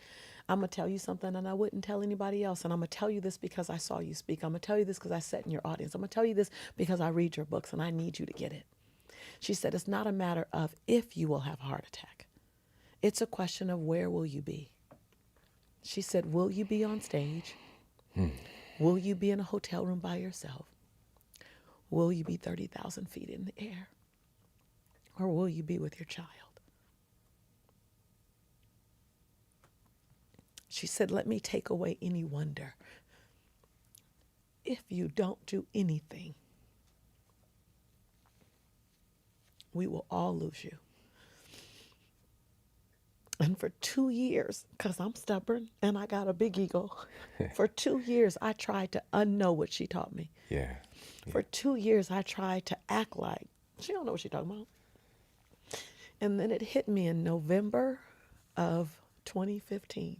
I'm going to tell you something and I wouldn't tell anybody else. And I'm going to tell you this because I saw you speak. I'm going to tell you this because I sat in your audience. I'm going to tell you this because I read your books and I need you to get it. She said, it's not a matter of if you will have a heart attack. It's a question of where will you be? She said, will you be on stage? Will you be in a hotel room by yourself? Will you be 30,000 feet in the air? Or will you be with your child? She said, let me take away any wonder. If you don't do anything,
We will all lose you. And for 2 years, because I'm stubborn and I got a big ego, for 2 years, I tried to unknow what she taught me.
Yeah.
For 2 years, I tried to act like she don't know what she's talking about. And then it hit me in November of 2015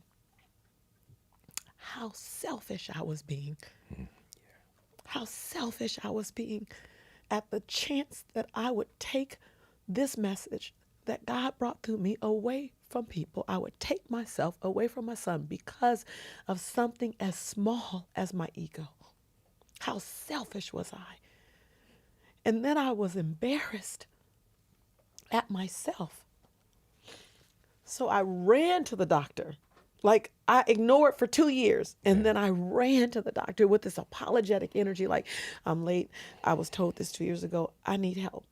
how selfish I was being. How selfish I was being at the chance that I would take this message that God brought through me away from people. I would take myself away from my son because of something as small as my ego. How selfish was I? And then I was embarrassed at myself. So I ran to the doctor. Like, I ignored for 2 years. And then I ran to the doctor with this apologetic energy, like, I'm late. I was told this 2 years ago. I need help.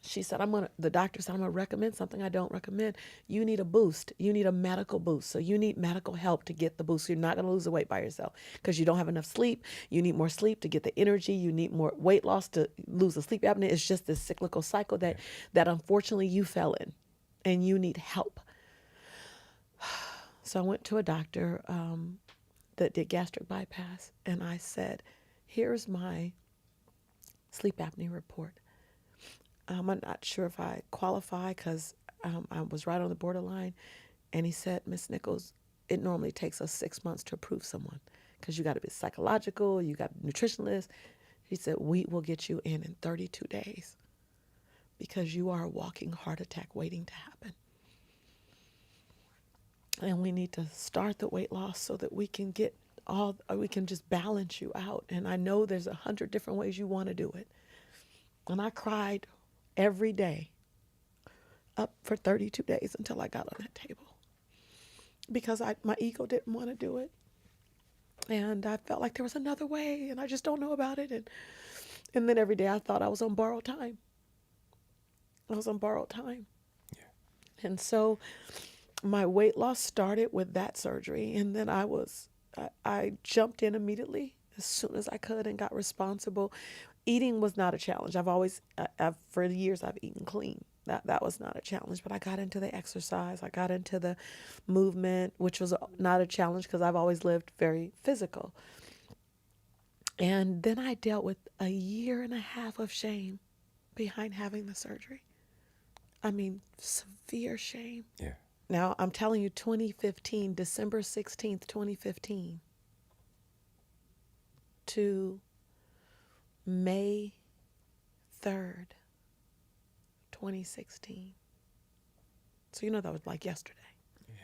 She said, the doctor said, I'm going to recommend something I don't recommend. You need a boost. You need a medical boost. So you need medical help to get the boost. You're not going to lose the weight by yourself because you don't have enough sleep. You need more sleep to get the energy. You need more weight loss to lose the sleep apnea. It's just this cyclical cycle that unfortunately you fell in, and you need help. So I went to a doctor that did gastric bypass, and I said, here's my sleep apnea report. I'm not sure if I qualify because I was right on the borderline. And he said, Miss Nichols, it normally takes us 6 months to approve someone because you got to be psychological, you got a nutritionist. He said, we will get you in 32 days because you are a walking heart attack waiting to happen. And we need to start the weight loss so that we can we can just balance you out. And I know there's 100 different ways you want to do it. And I cried every day up for 32 days until I got on that table because my ego didn't want to do it. And I felt like there was another way and I just don't know about it. And then every day I thought I was on borrowed time. I was on borrowed time. Yeah. And so my weight loss started with that surgery. And then I jumped in immediately as soon as I could and got responsible. Eating was not a challenge. For years, I've eaten clean. That was not a challenge, but I got into the exercise. I got into the movement, which was not a challenge because I've always lived very physical. And then I dealt with a year and a half of shame behind having the surgery. I mean, severe shame.
Yeah.
Now, I'm telling you, 2015, December 16th, 2015, to May 3rd, 2016. So, that was like yesterday. Yeah.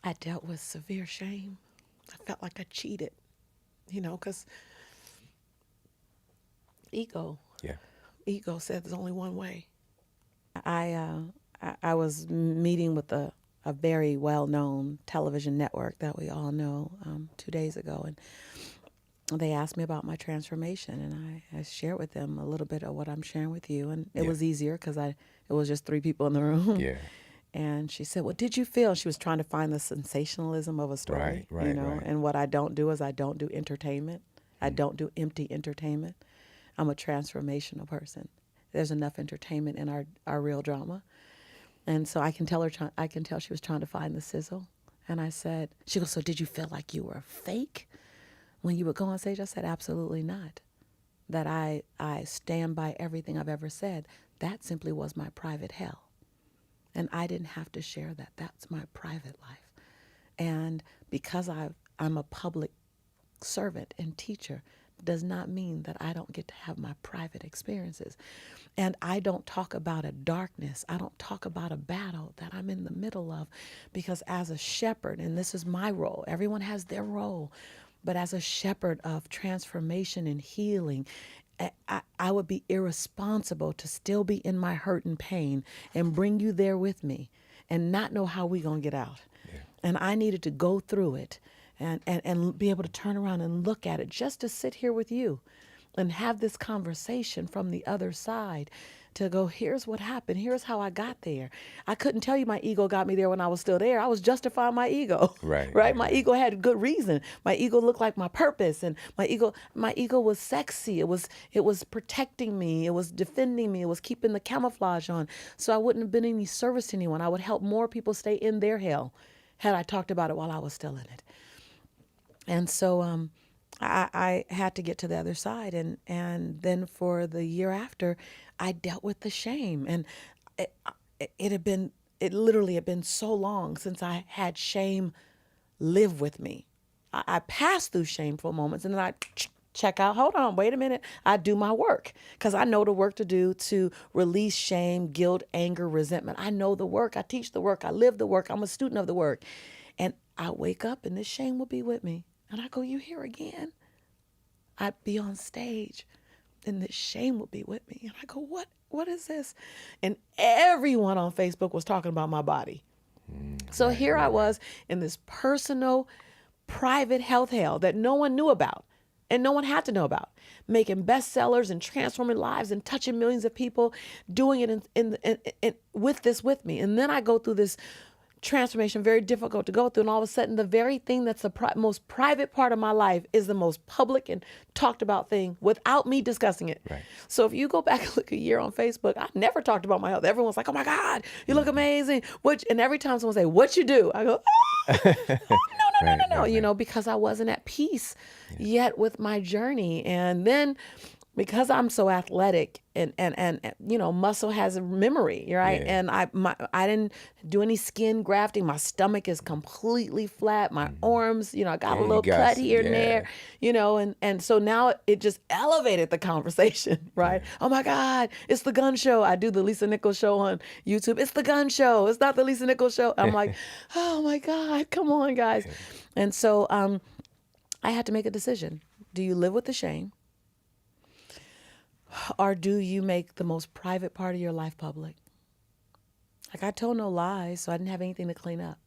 I dealt with severe shame. I felt like I cheated, because ego. Yeah. Ego said there's only one way.
I was meeting with a very well-known television network that we all know 2 days ago, and they asked me about my transformation, and I shared with them a little bit of what I'm sharing with you, and it was easier because it was just 3 people in the room. Yeah. And she said, "What did you feel?" She was trying to find the sensationalism of a story,
right.
And what I don't do is I don't do entertainment. I don't do empty entertainment. I'm a transformational person. There's enough entertainment in our real drama. And so I can tell she was trying to find the sizzle. And I said, she goes, "So did you feel like you were fake when you would go on stage?" I said, "Absolutely not. That I stand by everything I've ever said. That simply was my private hell. And I didn't have to share that. That's my private life. And because I'm a public servant and teacher, does not mean that I don't get to have my private experiences. And I don't talk about a darkness. I don't talk about a battle that I'm in the middle of, because as a shepherd, and this is my role, everyone has their role, but as a shepherd of transformation and healing, I would be irresponsible to still be in my hurt and pain and bring you there with me and not know how we gonna get out. Yeah. And I needed to go through it and be able to turn around and look at it, just to sit here with you and have this conversation from the other side, to go, here's what happened. Here's how I got there. I couldn't tell you my ego got me there when I was still there. I was justifying my ego.
Right.
My ego had good reason. My ego looked like my purpose, and my ego was sexy. It was protecting me. It was defending me. It was keeping the camouflage on. So I wouldn't have been any service to anyone. I would help more people stay in their hell had I talked about it while I was still in it. And so I had to get to the other side. And then for the year after, I dealt with the shame. And it literally had been so long since I had shame live with me. I passed through shameful moments, and then I check out, hold on, wait a minute. I do my work because I know the work to do to release shame, guilt, anger, resentment. I know the work. I teach the work. I live the work. I'm a student of the work. And I wake up and this shame will be with me. And I go, you here again? I'd be on stage and this shame would be with me. And I go, what is this? And everyone on Facebook was talking about my body. So here I was in this personal, private health hell that no one knew about and no one had to know about, making bestsellers and transforming lives and touching millions of people, doing it with me. And then I go through this transformation, very difficult to go through. And all of a sudden, the very thing that's the most private part of my life is the most public and talked about thing without me discussing it.
Right.
So if you go back and look a year on Facebook, I never talked about my health. Everyone's like, oh my God, you look amazing. And every time someone say, what you do? I go, no, because I wasn't at peace yet with my journey. And then because I'm so athletic and muscle has a memory, right?
Yeah.
And I didn't do any skin grafting. My stomach is completely flat. My arms, I got a little cut here and there, and so now it just elevated the conversation, right? Yeah. Oh my God, it's the gun show. I do the Lisa Nichols show on YouTube. It's the gun show. It's not the Lisa Nichols show. I'm like, oh my God, come on, guys. Yeah. And so I had to make a decision. Do you live with the shame? Or do you make the most private part of your life public? Like, I told no lies, so I didn't have anything to clean up.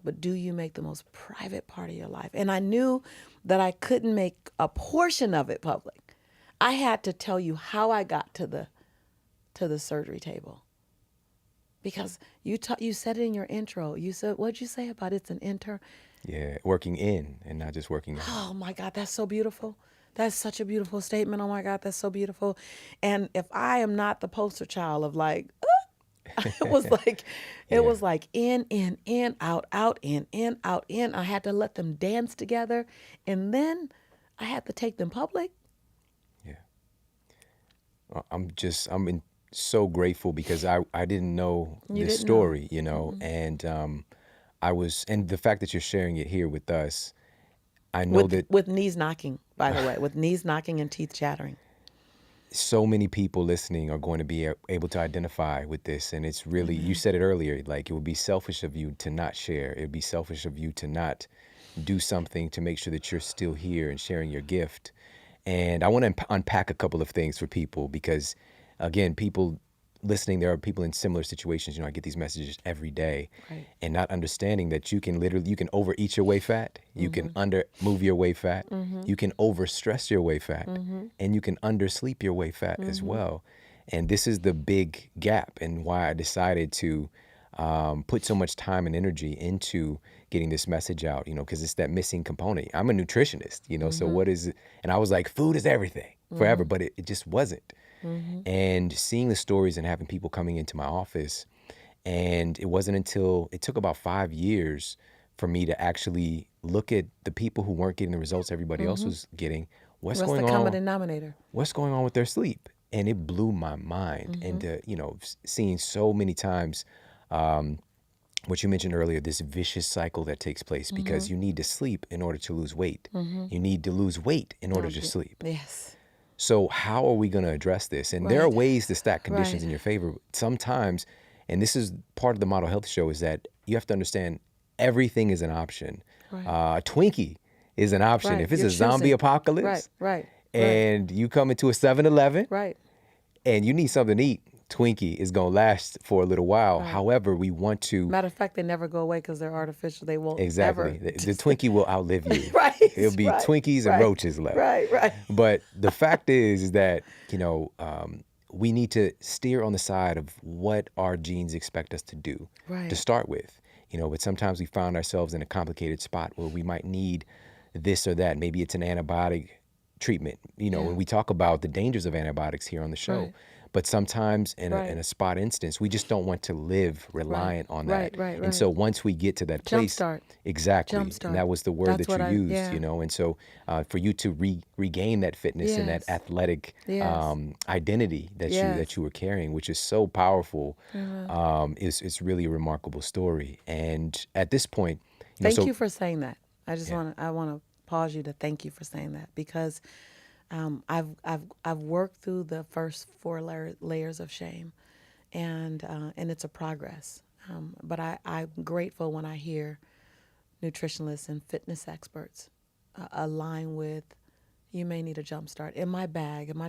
But do you make the most private part of your life? And I knew that I couldn't make a portion of it public. I had to tell you how I got to the surgery table. Because you said it in your intro. You said, what'd you say about it's an intern?
Yeah, working in and not just working out.
Oh my God, that's so beautiful. That's such a beautiful statement. Oh my God, that's so beautiful. And if I am not the poster child of like, it was like in, out, in, out, in. I had to let them dance together. And then I had to take them public.
Yeah. I'm so grateful because I didn't know this story,
Mm-hmm.
and and the fact that you're sharing it here with us, I know that
with knees knocking, by the way, with knees knocking and teeth chattering.
So many people listening are going to be able to identify with this. And it's really, you said it earlier, like it would be selfish of you to not share. It would be selfish of you to not do something to make sure that you're still here and sharing your gift. And I want to unpack a couple of things for people because, again, people listening, there are people in similar situations. I get these messages every day,
right.
And not understanding that you can overeat your way fat, you can move your way fat, you can overstress your way fat, and you can undersleep your way fat as well. And this is the big gap and why I decided to put so much time and energy into getting this message out, because it's that missing component. I'm a nutritionist, so what is it? And I was like, food is everything forever, but it just wasn't. And seeing the stories and having people coming into my office, and it wasn't until it took about 5 years for me to actually look at the people who weren't getting the results everybody else was getting. What's going
the
on?
common denominator?
What's going on with their sleep? And it blew my mind. And seeing so many times what you mentioned earlier, this vicious cycle that takes place because you need to sleep in order to lose weight. You need to lose weight in order to sleep.
Yes.
So how are we going to address this? And there are ways to stack conditions in your favor. Sometimes, and this is part of the Model Health Show, is that you have to understand everything is an option. A Twinkie is an option. If it's a zombie apocalypse and you come into a 7-Eleven and you need something to eat, Twinkie is going to last for a little while. However, we want to...
Matter of fact, they never go away because they're artificial. They won't
Exactly.
ever.
The Twinkie will outlive you. It'll be Twinkies and roaches left.
Right.
But the fact is that, we need to steer on the side of what our genes expect us to do
Right.
to start with. But sometimes we found ourselves in a complicated spot where we might need this or that. Maybe it's an antibiotic treatment, and we talk about the dangers of antibiotics here on the show.
Right.
But sometimes in
Right.
a spot instance, we just don't want to live reliant on that.
Right.
And so once we get to that place,
Jumpstart.
exactly,
Jumpstart.
and that was the word
That's
that
what
you
I-
used,
yeah.
and so for you to regain that fitness and that
Yes.
athletic
Yes.
identity that
Yes.
you were carrying, which is so powerful, it's really a remarkable story. And at this point,
Thank
so
you for saying that. I want to pause you to thank you for saying that, because I've worked through the first four layers of shame, and it's a progress. But I'm grateful when I hear nutritionalists and fitness experts align with, you may need a jump start. In my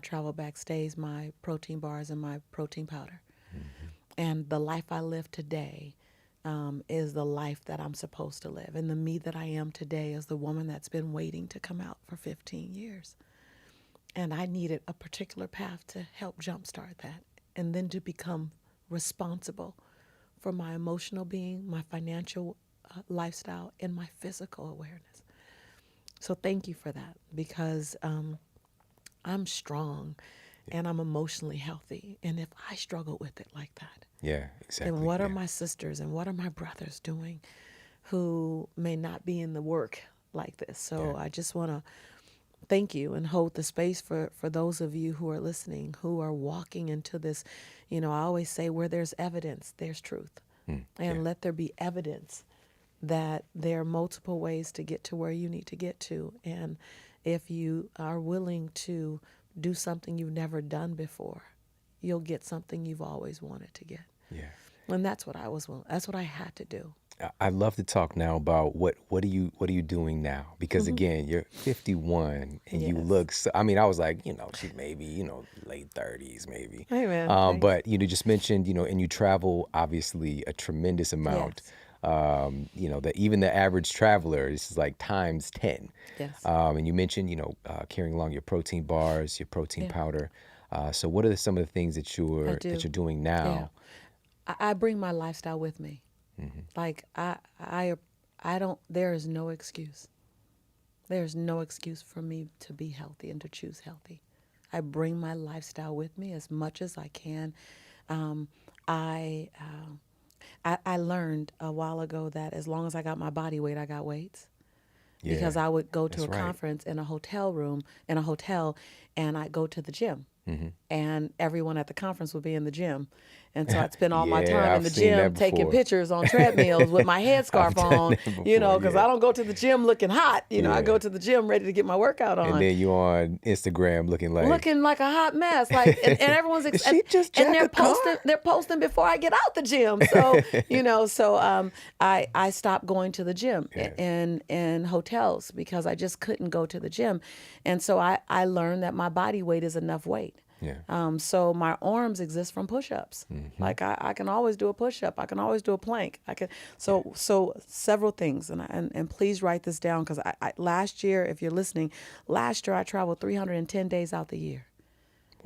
travel bag stays my protein bars and my protein powder. And the life I live today is the life that I'm supposed to live. And the me that I am today is the woman that's been waiting to come out for 15 years. And I needed a particular path to help jumpstart that, and then to become responsible for my emotional being, my financial lifestyle, and my physical awareness. So thank you for that, because I'm strong and I'm emotionally healthy. And if I struggle with it like that,
yeah, exactly.
then what are my sisters and what are my brothers doing who may not be in the work like this? So I just want to thank you and hold the space for those of you who are listening, who are walking into this. I always say, where there's evidence, there's truth. And let there be evidence that there are multiple ways to get to where you need to get to. And if you are willing to do something you've never done before, you'll get something you've always wanted to get.
Yeah.
And that's what that's what I had to do.
I'd love to talk now about what are you doing now? Because again, you're 51 and you
Yes.
look so, I mean, I was like, she maybe, late 30s maybe.
Hey, man, thanks.
But just mentioned, and you travel obviously a tremendous amount.
Yes.
That even the average traveler, this is like times 10.
Yes.
And you mentioned, carrying along your protein bars, your protein powder. So what are some of the things that
do.
you're doing now?
I bring my lifestyle with me. Like I don't, there is no excuse. There's no excuse for me to be healthy and to choose healthy. I bring my lifestyle with me as much as I can. I learned a while ago that as long as I got my body weight, I got weights. Because
Yeah,
I would go to
that's
a
right.
conference in a hotel, and I'd go to the gym. And everyone at the conference would be in the gym. And so I'd spend all my
Yeah,
time in
I've
the
seen that
gym taking
before.
pictures on treadmills with my headscarf
done
on,
that before,
because
yeah.
I don't go to the gym looking hot. I
Yeah.
go to the gym ready to get my workout on.
And then you on Instagram looking like
a hot mess, like, and everyone's
Did she just
and
jack a car?
they're posting before I get out the gym. So I stopped going to the gym in hotels because I just couldn't go to the gym, and so I learned that my body weight is enough weight.
Yeah.
So my arms exist from push-ups. Like I can always do a push-up. I can always do a plank. I can. So several things, and please write this down, because I last year, if you're listening, last year I traveled 310 days out the year.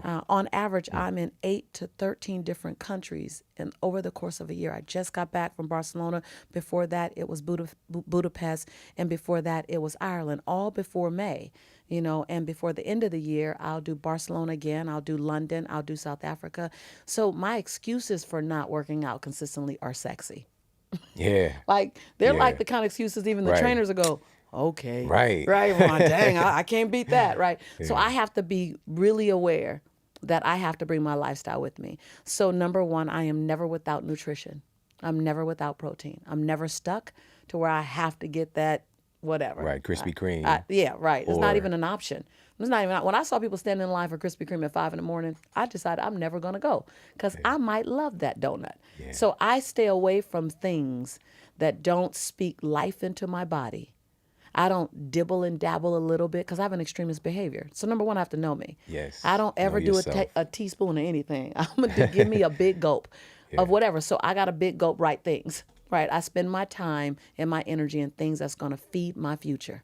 On average, I'm in 8 to 13 different countries and over the course of a year. I just got back from Barcelona. Before that, it was Budapest. And before that, it was Ireland, all before May. And before the end of the year, I'll do Barcelona again. I'll do London. I'll do South Africa. So my excuses for not working out consistently are sexy.
Yeah.
Like, they're
Yeah.
like the kind of excuses even the
Right.
trainers will go, okay.
Right.
Right. Well, dang, I can't beat that. Right. So I have to be really aware that I have to bring my lifestyle with me. So number one, I am never without nutrition. I'm never without protein. I'm never stuck to where I have to get that whatever.
Right, Krispy Kreme.
Yeah, right. It's not
Or-
even an option. It's not even. When I saw people standing in line for Krispy Kreme at 5 a.m, I decided I'm never going to go, because I might love that donut.
Yeah.
So I stay away from things that don't speak life into my body. I don't dibble and dabble a little bit, because I have an extremist behavior. So number one, I have to know me.
Yes.
I don't ever
Know
do
yourself.
a teaspoon of anything. I'm going to give me a big gulp of whatever. So I got a big gulp right things. Right. I spend my time and my energy in things that's going to feed my future.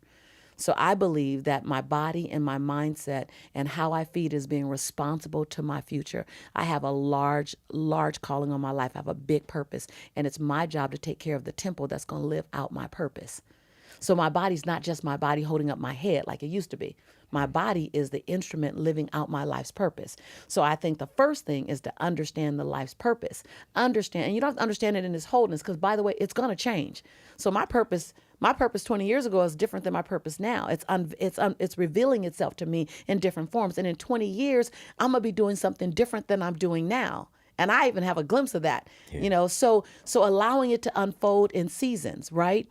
So I believe that my body and my mindset and how I feed is being responsible to my future. I have a large calling on my life. I have a big purpose, and it's my job to take care of the temple that's going to live out my purpose. So my body's not just my body holding up my head like it used to be. My body is the instrument living out my life's purpose. So I think the first thing is to understand the life's purpose. Understand, and you don't have to understand it in its wholeness, because by the way, it's going to change. So my purpose 20 years ago is different than my purpose now. It's revealing itself to me in different forms. And in 20 years, I'm going to be doing something different than I'm doing now. And I even have a glimpse of that, so allowing it to unfold in seasons, right?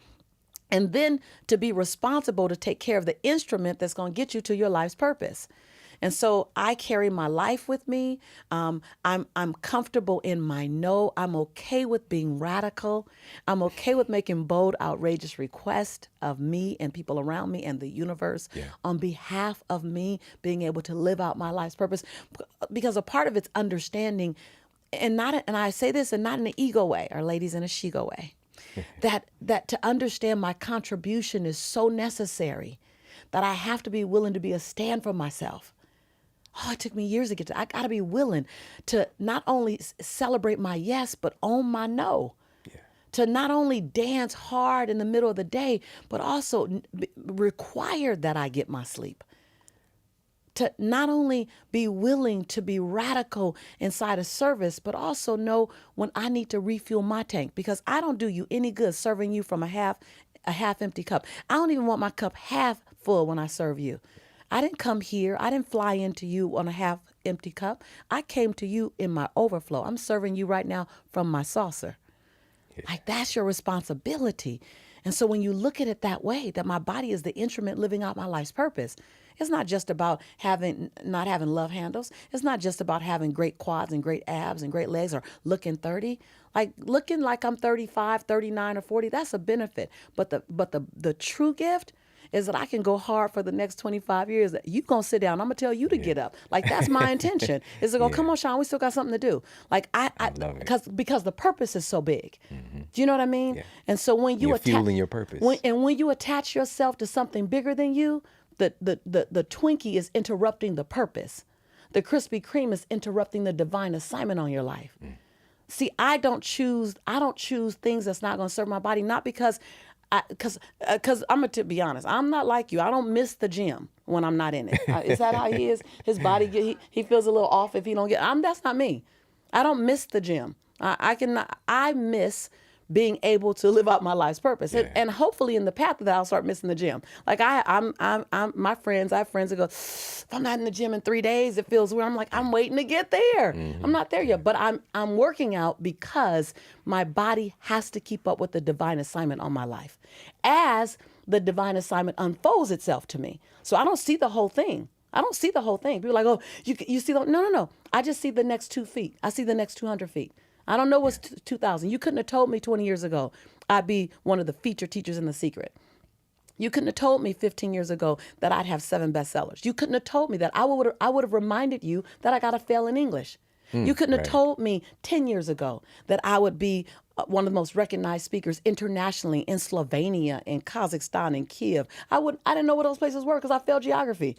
And then to be responsible to take care of the instrument that's going to get you to your life's purpose. And so I carry my life with me. I'm comfortable in my no. I'm okay with being radical. I'm okay with making bold, outrageous requests of me and people around me and the universe on behalf of me being able to live out my life's purpose. Because a part of it's understanding, and I say this and not in an ego way, or ladies in a she-go way. that to understand my contribution is so necessary that I have to be willing to be a stand for myself. Oh, it took me years to get to. I got to be willing to not only celebrate my yes, but own my no. Yeah. To not only dance hard in the middle of the day, but also require that I get my sleep. To not only be willing to be radical inside of service, but also know when I need to refuel my tank, because I don't do you any good serving you from a half empty cup. I don't even want my cup half full when I serve you. I didn't come here. I didn't fly into you on a half empty cup. I came to you in my overflow. I'm serving you right now from my saucer. Like, that's your responsibility. And so when you look at it that way, that my body is the instrument living out my life's purpose, it's not just about not having love handles. It's not just about having great quads and great abs and great legs or looking 30. Like, looking like I'm 35, 39, or 40, that's a benefit. But the true gift is that I can go hard for the next 25 years. That you gonna sit down, I'm gonna tell you to get up. Like, that's my intention. Is to go, come on, Sean, we still got something to do. Like, I because the purpose is so big. Mm-hmm. Do you know what I mean? Yeah. And so when you're
fueling your purpose,
when you attach yourself to something bigger than you, the Twinkie is interrupting the purpose. The Krispy Kreme is interrupting the divine assignment on your life. Mm. See, I don't choose things that's not going to serve my body, not because I'm going to be honest, I'm not like you. I don't miss the gym when I'm not in it. Is that how he is? His body, he feels a little off if he don't get, that's not me. I don't miss the gym. I miss being able to live out my life's purpose. Yeah. And hopefully in the path of that, I'll start missing the gym. Like I have friends that go, if I'm not in the gym in 3 days, it feels weird. I'm like, I'm waiting to get there. Mm-hmm. I'm not there yet, but I'm working out because my body has to keep up with the divine assignment on my life as the divine assignment unfolds itself to me. So I don't see the whole thing. People are like, oh, you see the, no. I just see the next 2 feet. I see the next 200 feet. I don't know what's 2,000. You couldn't have told me 20 years ago I'd be one of the featured teachers in The Secret. You couldn't have told me 15 years ago that I'd have 7 bestsellers. You couldn't have told me that. I would have reminded you that I got to fail in English. You couldn't have told me 10 years ago that I would be one of the most recognized speakers internationally in Slovenia, in Kazakhstan, in Kiev. I didn't know what those places were because I failed geography.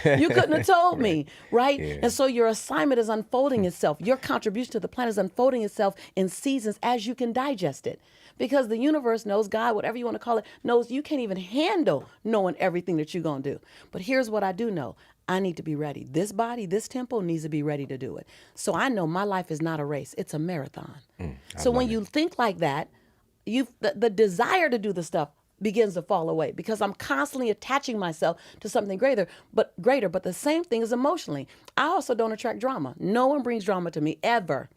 You couldn't have told me, right? Yeah. And so your assignment is unfolding itself. Your contribution to the planet is unfolding itself in seasons as you can digest it. Because the universe knows, God, whatever you want to call it, knows you can't even handle knowing everything that you're going to do. But here's what I do know. I need to be ready. This body, this temple needs to be ready to do it. So I know my life is not a race. It's a marathon. So when you think like that, the desire to do the stuff begins to fall away because I'm constantly attaching myself to something greater. But the same thing is emotionally. I also don't attract drama. No one brings drama to me ever.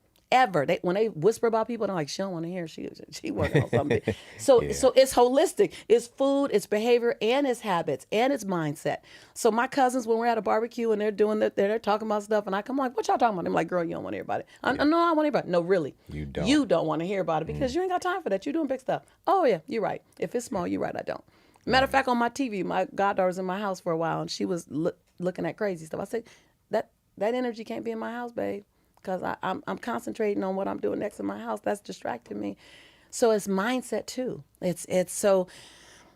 When they whisper about people, I'm like, she don't want to hear. She working on something. So it's holistic. It's food, it's behavior, and it's habits, and it's mindset. So my cousins, when we're at a barbecue and they're talking about stuff, and I come like, what y'all talking about? I'm like, girl, you don't want to hear about it. No, I want to hear about it. No, really. You don't want to hear about it because you ain't got time for that. You're doing big stuff. Oh yeah, you're right. If it's small, you're right. I don't. Matter of fact, on my TV, my goddaughter was in my house for a while, and she was looking at crazy stuff. I said, that energy can't be in my house, babe. Because I'm concentrating on what I'm doing next in my house. That's distracting me. So it's mindset too. It's so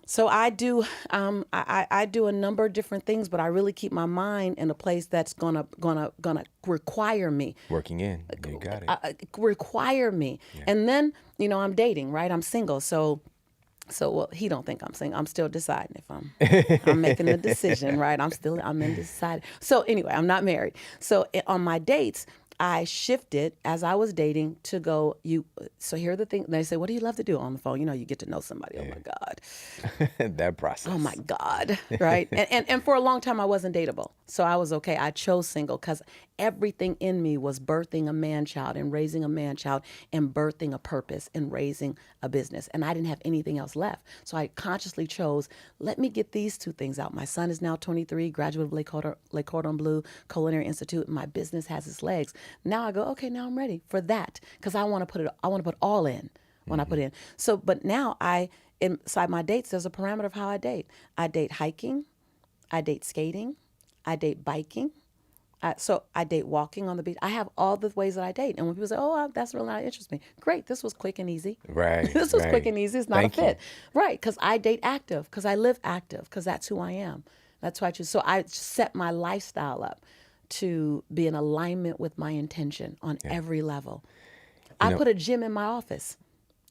So I do, I do a number of different things, but I really keep my mind in a place that's gonna require me,
Working in. You got it.
require me.
Yeah.
And then, I'm dating, right? I'm single, so well, he don't think I'm single. I'm still deciding if I'm making a decision, right? I'm in deciding. So anyway, I'm not married. So on my dates, I shifted as I was dating to go. So here are the things they say. What do you love to do on the phone? You get to know somebody. Oh my God.
That process.
Oh my God, right? And for a long time I wasn't dateable. So I was okay. I chose single because everything in me was birthing a man child and raising a man child and birthing a purpose and raising a business. And I didn't have anything else left. So I consciously chose, let me get these two things out. My son is now 23, graduate of Le Cordon Bleu Culinary Institute, and my business has its legs. Now I go, okay, now I'm ready for that because I want to put all in when I put in. So, but now inside my dates, there's a parameter of how I date. I date hiking, I date skating, I date biking. So I date walking on the beach. I have all the ways that I date. And when people say, oh, that's really not interesting me. Great, this was quick and easy.
Right.
This was
right.
quick and easy. It's not
Thank
a fit.
you.
Right, because I date active, because I live active, because that's who I am. That's who I choose. So I set my lifestyle up to be in alignment with my intention on every level. I put a gym in my office.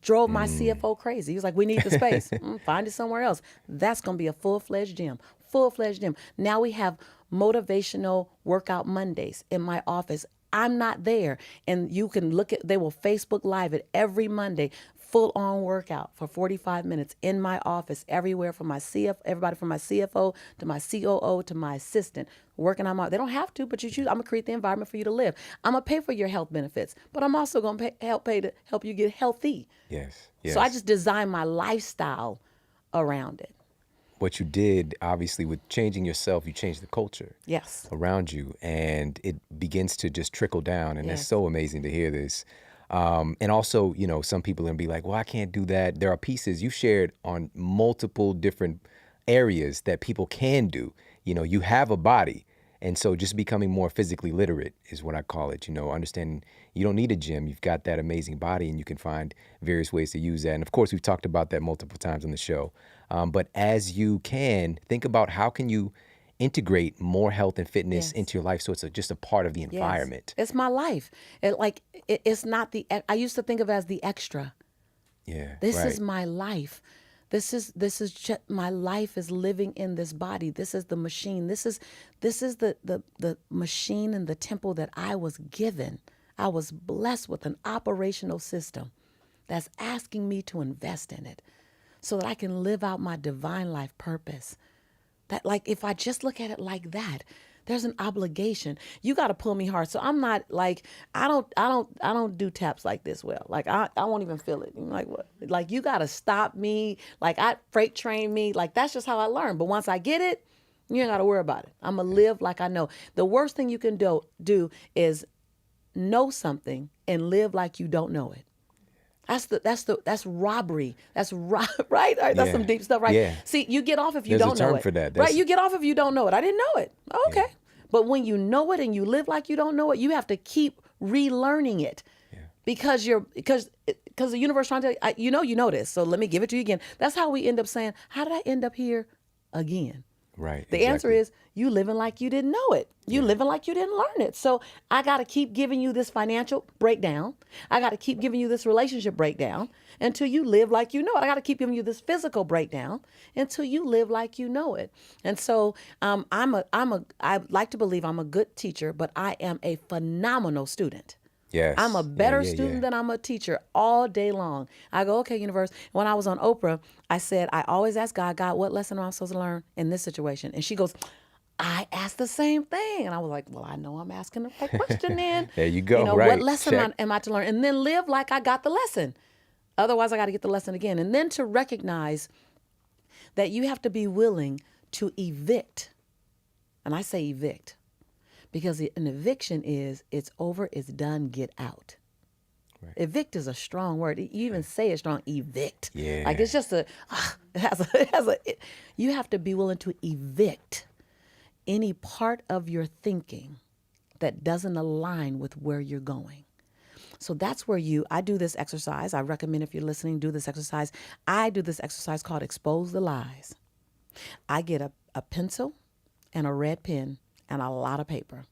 Drove my CFO crazy. He was like, we need the space. Find it somewhere else. That's going to be a full-fledged gym. Full-fledged gym. Now we have motivational workout Mondays in my office. I'm not there. And you can they will Facebook Live it every Monday. Full-on workout for 45 minutes in my office, everywhere from everybody from my CFO to my COO to my assistant, working on they don't have to, but you choose. I'm gonna create the environment for you to live. I'm gonna pay for your health benefits, but I'm also gonna help you get healthy.
Yes. Yes.
So I just design my lifestyle around it.
What you did, obviously, with changing yourself, you changed the culture
Yes.
around you, and it begins to just trickle down. And that's
Yes.
so amazing to hear this. And also, some people are gonna be like, well, I can't do that. There are pieces you shared on multiple different areas that people can do. You have a body. And so just becoming more physically literate is what I call it. Understanding you don't need a gym. You've got that amazing body and you can find various ways to use that. And of course, we've talked about that multiple times on the show. But as you can, think about how can you integrate more health and fitness
Yes.
into your life so it's just a part of the environment.
Yes. It's my life. It's not I used to think of it as the extra.
Yeah.
This
right.
is my life. This is just my life is living in this body. This is the machine. This is the machine and the temple that I was given. I was blessed with an operational system that's asking me to invest in it so that I can live out my divine life purpose. That if I just look at it like that, there's an obligation. You got to pull me hard. So I'm not I don't do taps like this well. I won't even feel it. I'm like what? You got to stop me. I freight train me. That's just how I learn. But once I get it, you ain't got to worry about it. I'm going to live like I know. The worst thing you can do is know something and live like you don't know it. That's robbery. That's right. Right? That's
Yeah.
some deep stuff, right?
Yeah.
See, you get off if you
There's a
don't know
term
it.
for that.
Right? You get off if you don't know it. I didn't know it. Okay.
Yeah.
But when you know it and you live like you don't know it, you have to keep relearning it.
Yeah.
Because the universe trying to tell you, you know this. So let me give it to you again. That's how we end up saying, how did I end up here again?
Right.
The answer is you living like you didn't know it. You living like you didn't learn it. So I got to keep giving you this financial breakdown. I got to keep giving you this relationship breakdown until you live like you know it. I got to keep giving you this physical breakdown until you live like you know it. And so I like to believe I'm a good teacher, but I am a phenomenal student.
Yes.
I'm a better student than I'm a teacher all day long. I go, okay, universe. When I was on Oprah, I said, I always ask God, what lesson am I supposed to learn in this situation? And she goes, I asked the same thing. And I was like, well, I know I'm asking the right question then.
There you go.
What lesson am I to learn? And then live like I got the lesson. Otherwise, I got to get the lesson again. And then to recognize that you have to be willing to evict. And I say evict. Because an eviction is, it's over, it's done, get out. Right. Evict is a strong word. You even say it strong, evict.
Yeah.
It's just you have to be willing to evict any part of your thinking that doesn't align with where you're going. So that's where I do this exercise. I recommend if you're listening, do this exercise. I do this exercise called Expose the Lies. I get a pencil and a red pen and a lot of paper.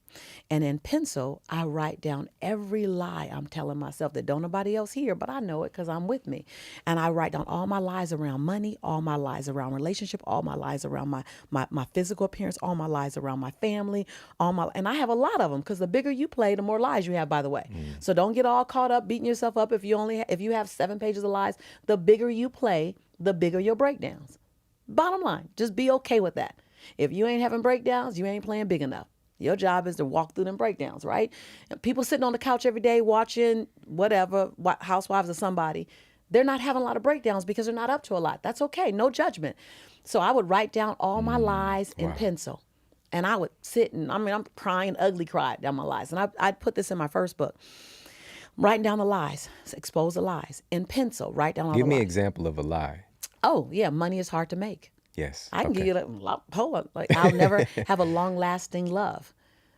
And in pencil, I write down every lie I'm telling myself that don't nobody else hear, but I know it because I'm with me. And I write down all my lies around money, all my lies around relationship, all my lies around my physical appearance, all my lies around my family, and I have a lot of them because the bigger you play, the more lies you have, by the way. So don't get all caught up beating yourself up if you have 7 pages of lies. The bigger you play, the bigger your breakdowns. Bottom line, just be okay with that. If you ain't having breakdowns, you ain't playing big enough. Your job is to walk through them breakdowns, right? And people sitting on the couch every day watching whatever, Housewives or somebody, they're not having a lot of breakdowns because they're not up to a lot. That's okay, no judgment. So I would write down all my lies in pencil. And I would sit I'm crying, ugly cry down my lies. And I'd put this in my first book. Writing down the lies, expose the lies in pencil, write down all the lies.
Give me an example of a lie.
Oh, yeah, money is hard to make.
Yes.
I can give you hold on. Like, I'll never have a long-lasting love.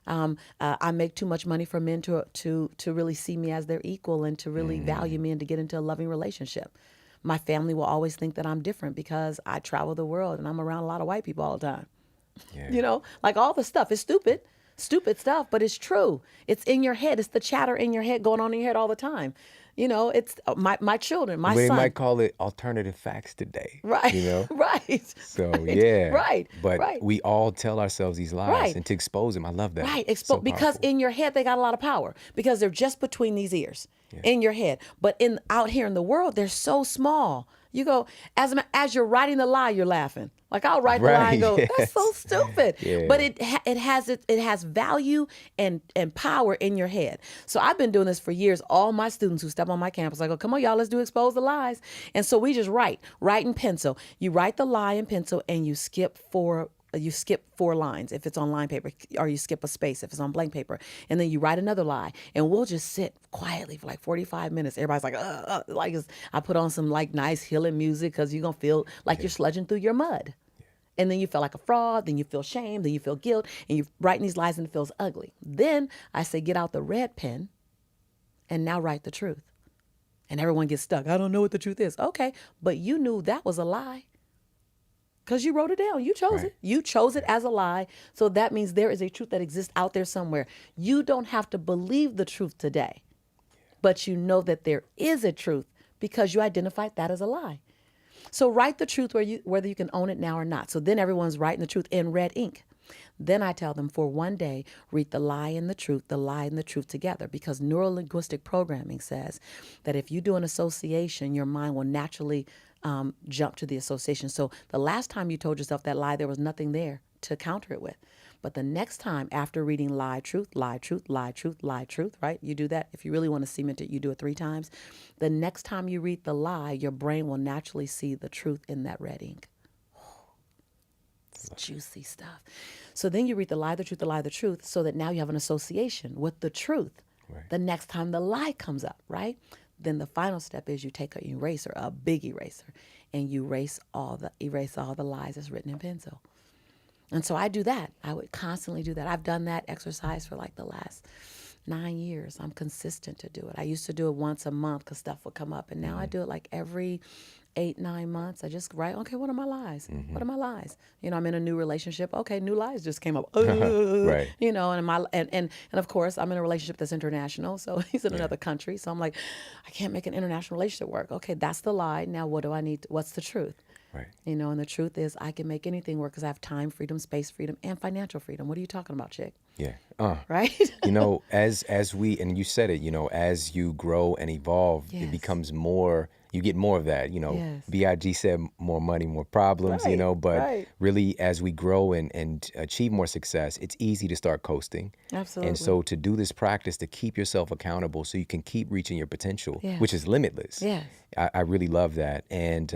I make too much money for men to really see me as their equal and to really value me and to get into a loving relationship. My family will always think that I'm different because I travel the world and I'm around a lot of white people all the time.
Yeah.
Like all the stuff is stupid stuff, but it's true. It's in your head. It's the chatter in your head going on in your head all the time. It's my children, my
They
son.
might call it alternative facts today.
Right. Right.
So,
right,
yeah.
Right.
But
right.
we all tell ourselves these lies
Right.
and to expose them. I love that.
Right.
So
Because
powerful.
in your head, they got a lot of power because they're just between these ears in your head. But out here in the world, they're so small. You go, as you're writing the lie, you're laughing. Like I'll write the lie and go, that's so stupid.
Yeah.
But it has value and power in your head. So I've been doing this for years. All my students who step on my campus, I go, come on, y'all, let's do expose the lies. And so we just write in pencil. You write the lie in pencil and you skip 4 lines if it's on line paper, or you skip a space if it's on blank paper, and then you write another lie, and we'll just sit quietly for like 45 minutes. Everybody's like, I put on some like nice healing music because you're gonna feel like you're sludging through your mud. And then you feel like a fraud, then you feel shame, then you feel guilt, and you're writing these lies and it feels ugly. Then I say, get out the red pen and now write the truth. And everyone gets stuck. I don't know what the truth is. Okay, but you knew that was a lie. Because you wrote it down. You chose it. You chose it as a lie. So that means there is a truth that exists out there somewhere. You don't have to believe the truth today, but you know that there is a truth because you identified that as a lie. So write the truth whether you can own it now or not. So then everyone's writing the truth in red ink. Then I tell them for one day, read the lie and the truth together, because neuro-linguistic programming says that if you do an association, your mind will naturally jump to the association. So the last time you told yourself that lie, there was nothing there to counter it with. But the next time after reading lie, truth, lie, truth, lie, truth, lie, truth, right? You do that. If you really want to cement it, you do it 3 times. The next time you read the lie, your brain will naturally see the truth in that red ink. It's juicy stuff. So then you read the lie, the truth, the lie, the truth, so that now you have an association with the truth.
Right.
The next time the lie comes up, right? Then the final step is you take an eraser, a big eraser, and you erase all the lies that's written in pencil. And so I do that. I would constantly do that. I've done that exercise for like the last 9 years. I'm consistent to do it. I used to do it once a month because stuff would come up. And now I do it like every 8-9 months. I just write, okay, what are my lies? What are my lies? I'm in a new relationship. Okay, new lies just came up.
Right.
And of course I'm in a relationship that's international. So he's in another country. So I'm like, I can't make an international relationship work. Okay, that's the lie. Now what do I need? What's the truth?
Right.
And the truth is I can make anything work because I have time freedom, space freedom, and financial freedom. What are you talking about, chick?
Yeah.
Right?
As we, and you said it, as you grow and evolve,
Yes.
it becomes more, you get more of that,
Yes.
BIG said more money, more problems,
Right,
but
right.
really as we grow and achieve more success, it's easy to start coasting.
Absolutely.
And so to do this practice, to keep yourself accountable so you can keep reaching your potential,
Yes.
which is limitless.
Yes.
I really love that. And,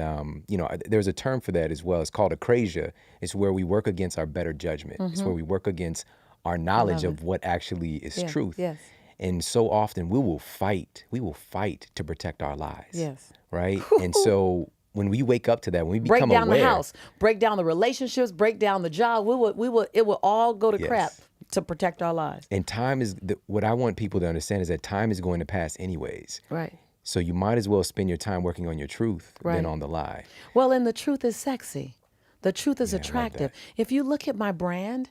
there's a term for that as well. It's called acrasia. It's where we work against our better judgment. It's where we work against our knowledge of what actually is
Yeah,
truth.
yes.
And so often we will fight to protect our lies.
Yes.
Right? And so when we wake up to that, when we become
Break down
aware,
the house, break down the relationships, break down the job. It will all go to
Yes.
crap to protect our lives.
And time is, what I want people to understand is that time is going to pass anyways.
Right.
So you might as well spend your time working on your truth
Right.
than on the lie.
Well, and the truth is sexy. The truth is
Yeah, I love
attractive.
that.
If you look at my brand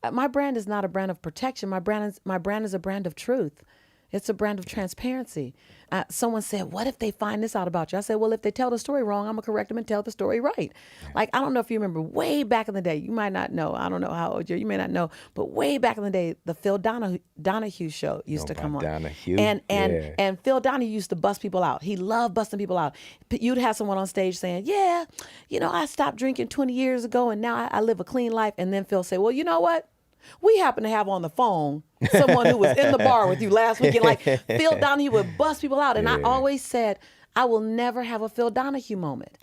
is not a brand of protection. My brand is a brand of truth. It's a brand of transparency. Someone said, what if they find this out about you? I said, well, if they tell the story wrong, I'm going to correct them and tell the story right. Like, I don't know if you remember way back in the day. You might not know. I don't know how old you are. You may not know. But way back in the day, the Phil Donahue show used to come on.
Donahue.
And Phil Donahue used to bust people out. He loved busting people out. You'd have someone on stage saying, yeah, I stopped drinking 20 years ago and now I live a clean life. And then Phil say, well, you know what? We happen to have on the phone someone who was in the bar with you last weekend. Like, Phil Donahue would bust people out. And I always said, I will never have a Phil Donahue moment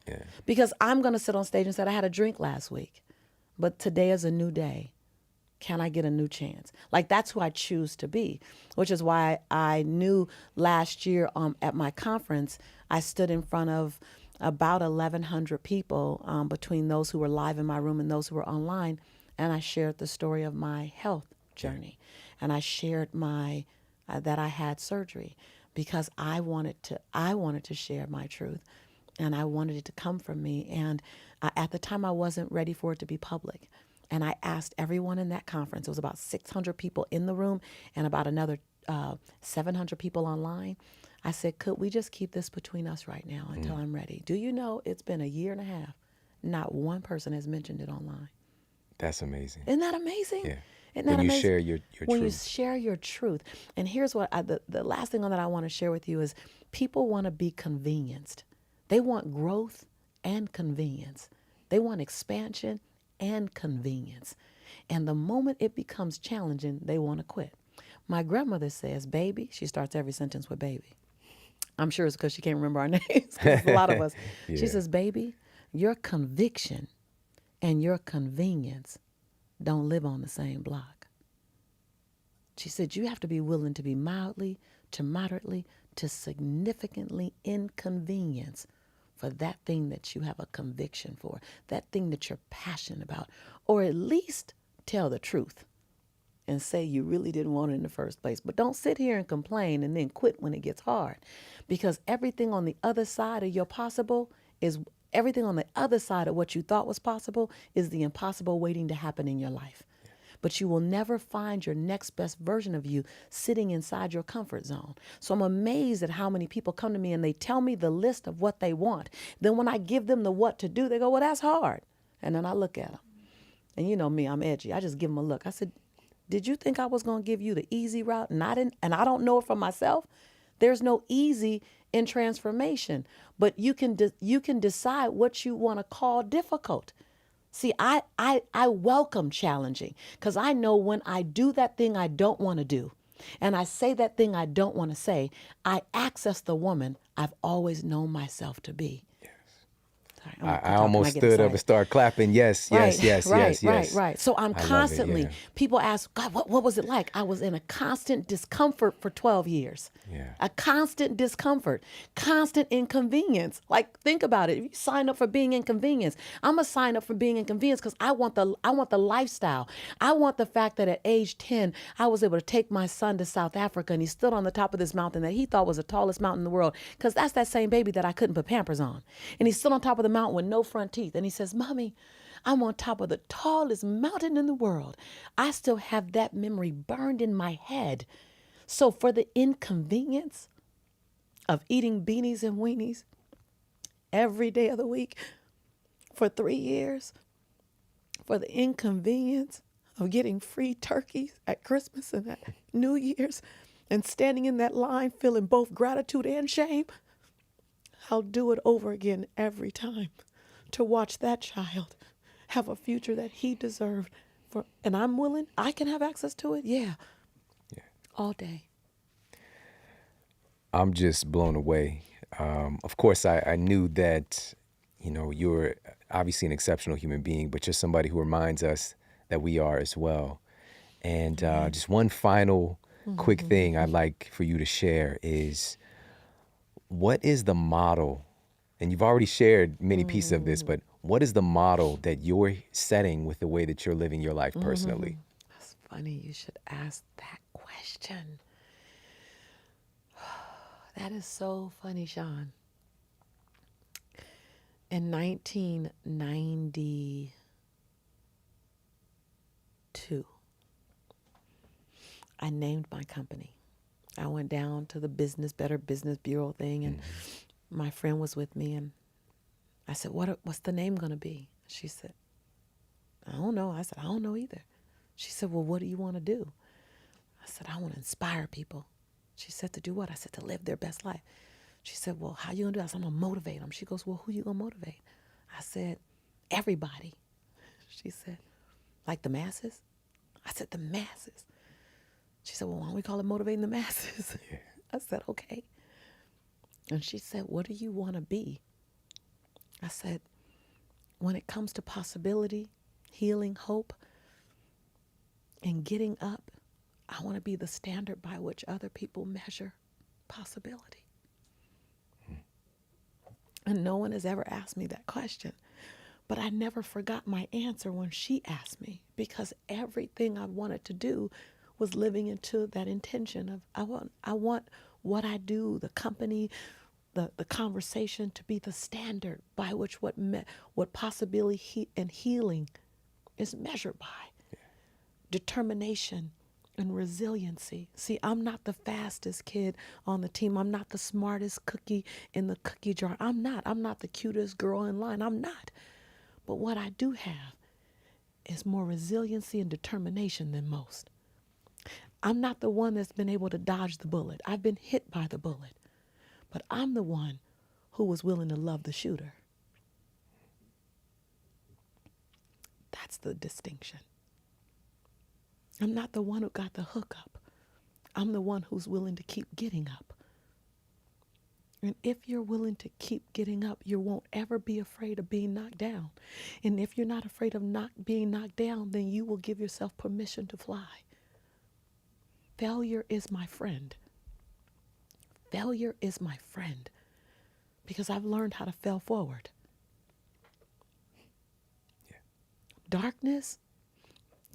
because I'm going to sit on stage and say, I had a drink last week, but today is a new day. Can I get a new chance? Like, that's who I choose to be, which is why I knew last year at my conference, I stood in front of about 1,100 people between those who were live in my room and those who were online. And I shared the story of my health journey. And I shared that I had surgery because I wanted to share my truth and I wanted it to come from me. And at the time I wasn't ready for it to be public. And I asked everyone in that conference, it was about 600 people in the room and about another 700 people online. I said, could we just keep this between us right now until I'm ready? Do you know it's been a year and a half. Not one person has mentioned it online.
That's amazing.
Isn't that amazing?
Yeah.
Isn't that
When you
amazing?
share your
When you
truth.
share your truth. And here's what the last thing that I want to share with you is people want to be convenienced. They want growth and convenience. They want expansion and convenience. And the moment it becomes challenging, they want to quit. My grandmother says, baby. She starts every sentence with baby. I'm sure it's because she can't remember our names. 'Cause it's a lot of us.
Yeah.
She says, baby, your conviction and your convenience don't live on the same block. She said, you have to be willing to be mildly, to moderately, to significantly inconvenience for that thing that you have a conviction for, that thing that you're passionate about, or at least tell the truth and say you really didn't want it in the first place. But don't sit here and complain and then quit when it gets hard, because everything on the other side of your possible is everything on the other side of what you thought was possible is the impossible waiting to happen in your life. But you will never find your next best version of you sitting inside your comfort zone. So I'm amazed at how many people come to me and they tell me the list of what they want. Then when I give them the what to do, they go, well, that's hard. And then I look at them. And you know me, I'm edgy. I just give them a look. I said, did you think I was going to give you the easy route? And I didn't, and I don't know it for myself. There's no easy in transformation, but you can decide what you want to call difficult. See, I welcome challenging because I know when I do that thing I don't want to do and I say that thing I don't want to say, I access the woman I've always known myself to be. Sorry,
I almost stood up and started clapping. Yes, yes, yes, yes, yes.
Right. So I'm
I love it,
constantly,
yeah.
people ask, God, what was it like? I was in a constant discomfort for 12 years.
Yeah.
A constant discomfort, constant inconvenience. Like, think about it. If you sign up for being inconvenienced, I'm going to sign up for being inconvenienced because I want the lifestyle. I want the fact that at age 10, I was able to take my son to South Africa and he stood on the top of this mountain that he thought was the tallest mountain in the world, because that's that same baby that I couldn't put Pampers on. And he stood on top of the mountain with no front teeth. And he says, Mommy, I'm on top of the tallest mountain in the world. I still have that memory burned in my head. So for the inconvenience of eating beanies and weenies every day of the week for 3 years, for the inconvenience of getting free turkeys at Christmas and at New Year's and standing in that line feeling both gratitude and shame, I'll do it over again every time to watch that child have a future that he deserved. And I'm willing, I can have access to it. Yeah. All day.
I'm just blown away. Of course, I knew that, you're obviously an exceptional human being, but you're somebody who reminds us that we are as well. And just one final quick thing I'd like for you to share is, what is the model? And you've already shared many pieces of this, but what is the model that you're setting with the way that you're living your life personally?
funny you should ask that question. That is so funny, Sean. In 1992, I named my company. I went down to the Better Business Bureau thing, and my friend was with me, and I said, what's the name going to be? She said, I don't know. I said, I don't know either. She said, well, what do you want to do? I said, I want to inspire people. She said, to do what? I said, to live their best life. She said, well, how you going to do that? I said, I'm going to motivate them. She goes, well, who you going to motivate? I said, everybody. She said, like the masses? I said, the masses. She said, well, why don't we call it motivating the masses?
Yeah.
I said, okay. And she said, what do you want to be? I said, when it comes to possibility, healing, hope, and getting up, I want to be the standard by which other people measure possibility. And no one has ever asked me that question. But I never forgot my answer when she asked me, because everything I wanted to do was living into that intention of I want what I do, the company, the conversation to be the standard by which what possibility and healing is measured by. Yeah. Determination and resiliency. See, I'm not the fastest kid on the team. I'm not the smartest cookie in the cookie jar. I'm not the cutest girl in line. I'm not. But what I do have is more resiliency and determination than most. I'm not the one that's been able to dodge the bullet. I've been hit by the bullet. But I'm the one who was willing to love the shooter. That's the distinction. I'm not the one who got the hookup. I'm the one who's willing to keep getting up. And if you're willing to keep getting up, you won't ever be afraid of being knocked down. And if you're not afraid of not being knocked down, then you will give yourself permission to fly. Failure is my friend. Failure is my friend because I've learned how to fail forward.
Yeah.
Darkness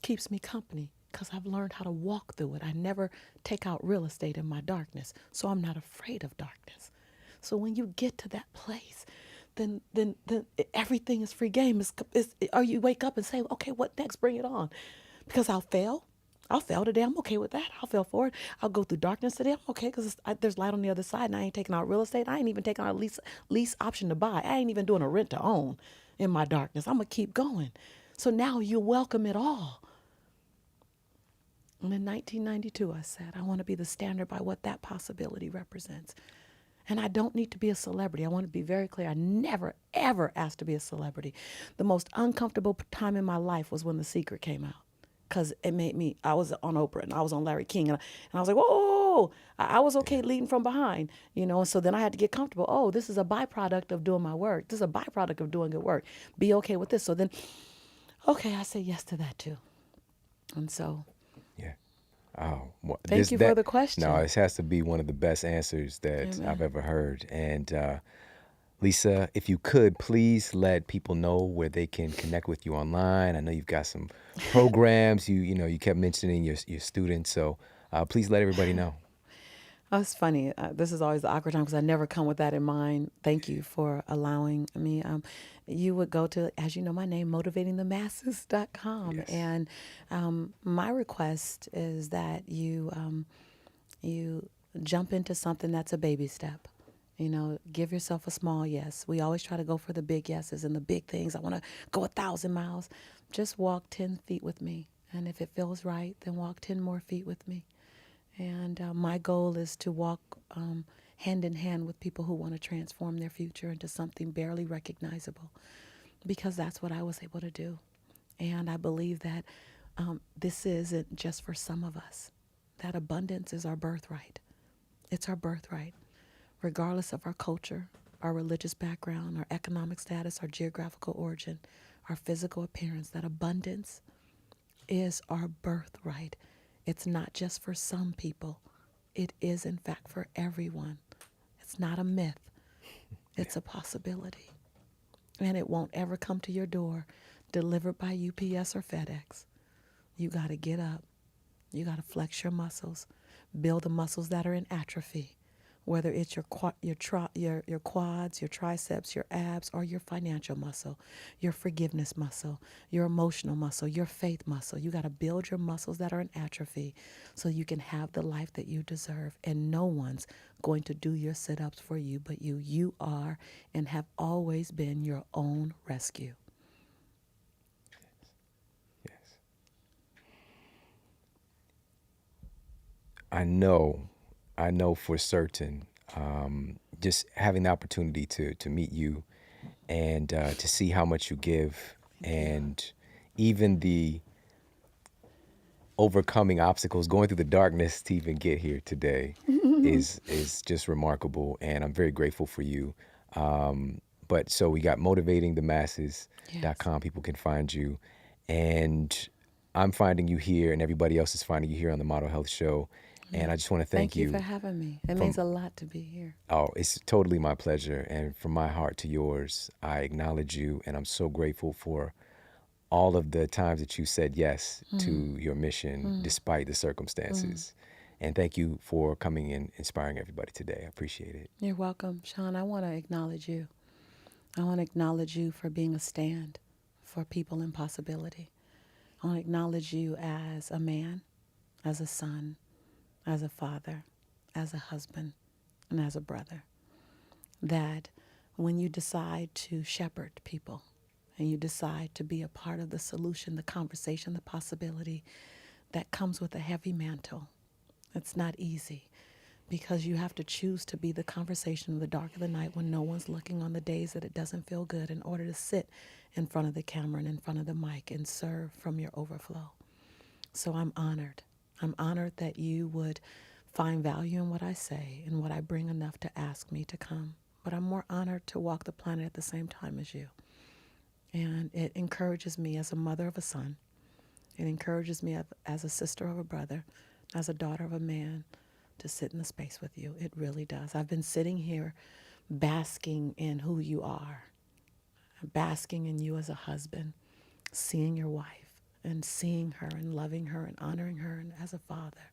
keeps me company because I've learned how to walk through it. I never take out real estate in my darkness, so I'm not afraid of darkness. So when you get to that place, then everything is free game. Or you wake up and say, okay, what next? Bring it on. Because I'll fail. I'll fail today. I'm okay with that. I'll fail forward. I'll go through darkness today. I'm okay because there's light on the other side, and I ain't taking out real estate. I ain't even taking out lease option to buy. I ain't even doing a rent to own in my darkness. I'm going to keep going. So now you welcome it all. And in 1992, I said, I want to be the standard by what that possibility represents. And I don't need to be a celebrity. I want to be very clear. I never, ever asked to be a celebrity. The most uncomfortable time in my life was when The Secret came out. Because it made me, I was on Oprah and I was on Larry King. And I was like, whoa, I was okay leading from behind, And so then I had to get comfortable. Oh, this is a byproduct of doing my work. This is a byproduct of doing good work. Be okay with this. So then, okay, I say yes to that too. And so.
Yeah. Oh, well,
thank you for the question.
No, this has to be one of the best answers that I've ever heard. And Lisa, if you could, please let people know where they can connect with you online. I know you've got some programs. You kept mentioning your students, so please let everybody know.
Oh, it's funny. This is always the awkward time because I never come with that in mind. Thank you for allowing me. You would go to, as you know, my name, motivatingthemasses.com.
Yes.
And my request is that you jump into something that's a baby step. Give yourself a small yes. We always try to go for the big yeses and the big things. I want to go 1,000 miles. Just walk 10 feet with me. And if it feels right, then walk 10 more feet with me. And my goal is to walk hand in hand with people who want to transform their future into something barely recognizable, because that's what I was able to do. And I believe that this isn't just for some of us, that abundance is our birthright. It's our birthright, regardless of our culture, our religious background, our economic status, our geographical origin, our physical appearance. That abundance is our birthright. It's not just for some people. It is, in fact, for everyone. It's not a myth. It's a possibility. And it won't ever come to your door delivered by UPS or FedEx. You got to get up You got to flex your muscles, build the muscles that are in atrophy, whether it's your quads, your triceps, your abs, or your financial muscle, your forgiveness muscle, your emotional muscle, your faith muscle. You got to build your muscles that are in atrophy so you can have the life that you deserve. And no one's going to do your sit-ups for you but you. You are and have always been your own rescue.
Yes. I know for certain, just having the opportunity to meet you and to see how much you give, and even the overcoming obstacles, going through the darkness to even get here today is just remarkable, and I'm very grateful for you. But so we got motivatingthemasses.com. People can find you, and I'm finding you here, and everybody else is finding you here on the Model Health Show. And I just want to
Thank you for having me. It means a lot to be here.
Oh, it's totally my pleasure. And from my heart to yours, I acknowledge you, and I'm so grateful for all of the times that you said yes to your mission despite the circumstances. And thank you for coming and inspiring everybody today. I appreciate it.
You're welcome, Sean. I want to acknowledge you. I want to acknowledge you for being a stand for people in possibility. I want to acknowledge you as a man, as a son, as a father, as a husband, and as a brother. That when you decide to shepherd people and you decide to be a part of the solution, the conversation, the possibility, that comes with a heavy mantle. It's not easy because you have to choose to be the conversation in the dark of the night when no one's looking, on the days that it doesn't feel good, in order to sit in front of the camera and in front of the mic and serve from your overflow. So I'm honored. I'm honored that you would find value in what I say and what I bring enough to ask me to come. But I'm more honored to walk the planet at the same time as you. And it encourages me as a mother of a son. It encourages me as a sister of a brother, as a daughter of a man, to sit in the space with you. It really does. I've been sitting here basking in who you are, basking in you as a husband, seeing your wife and seeing her and loving her and honoring her, and as a father.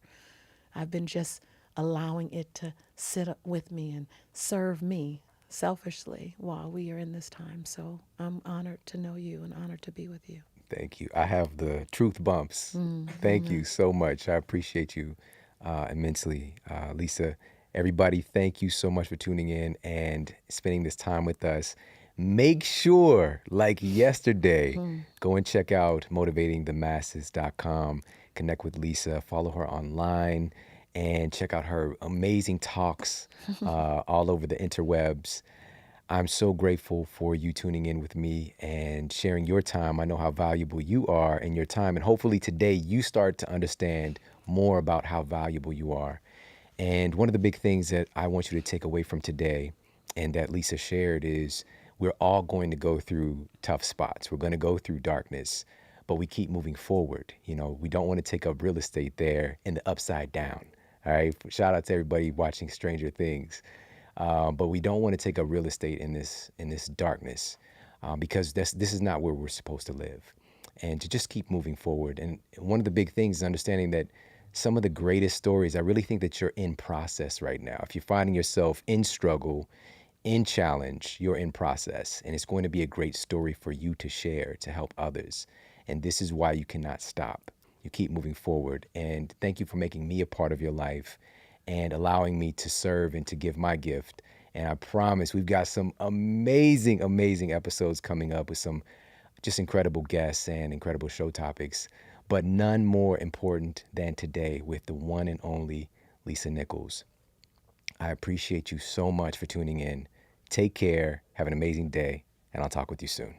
I've been just allowing it to sit up with me and serve me selfishly while we are in this time. So I'm honored to know you and honored to be with you.
Thank you. I have the truth bumps. Thank you so much. I appreciate you immensely, Lisa. Everybody, thank you so much for tuning in and spending this time with us. Make sure, like yesterday, go and check out motivatingthemasses.com. Connect with Lisa, follow her online, and check out her amazing talks all over the interwebs. I'm so grateful for you tuning in with me and sharing your time. I know how valuable you are in your time, and hopefully today you start to understand more about how valuable you are. And one of the big things that I want you to take away from today, and that Lisa shared, is we're all going to go through tough spots. We're going to go through darkness, but we keep moving forward. You know, we don't want to take up real estate there in the upside down. All right. Shout out to everybody watching Stranger Things. But we don't want to take up real estate in this darkness, because this is not where we're supposed to live. And to just keep moving forward. And one of the big things is understanding that some of the greatest stories, I really think that you're in process right now. If you're finding yourself in struggle, in challenge, you're in process. And it's going to be a great story for you to share, to help others. And this is why you cannot stop. You keep moving forward. And thank you for making me a part of your life and allowing me to serve and to give my gift. And I promise we've got some amazing, amazing episodes coming up with some just incredible guests and incredible show topics, but none more important than today with the one and only Lisa Nichols. I appreciate you so much for tuning in. Take care, have an amazing day, and I'll talk with you soon.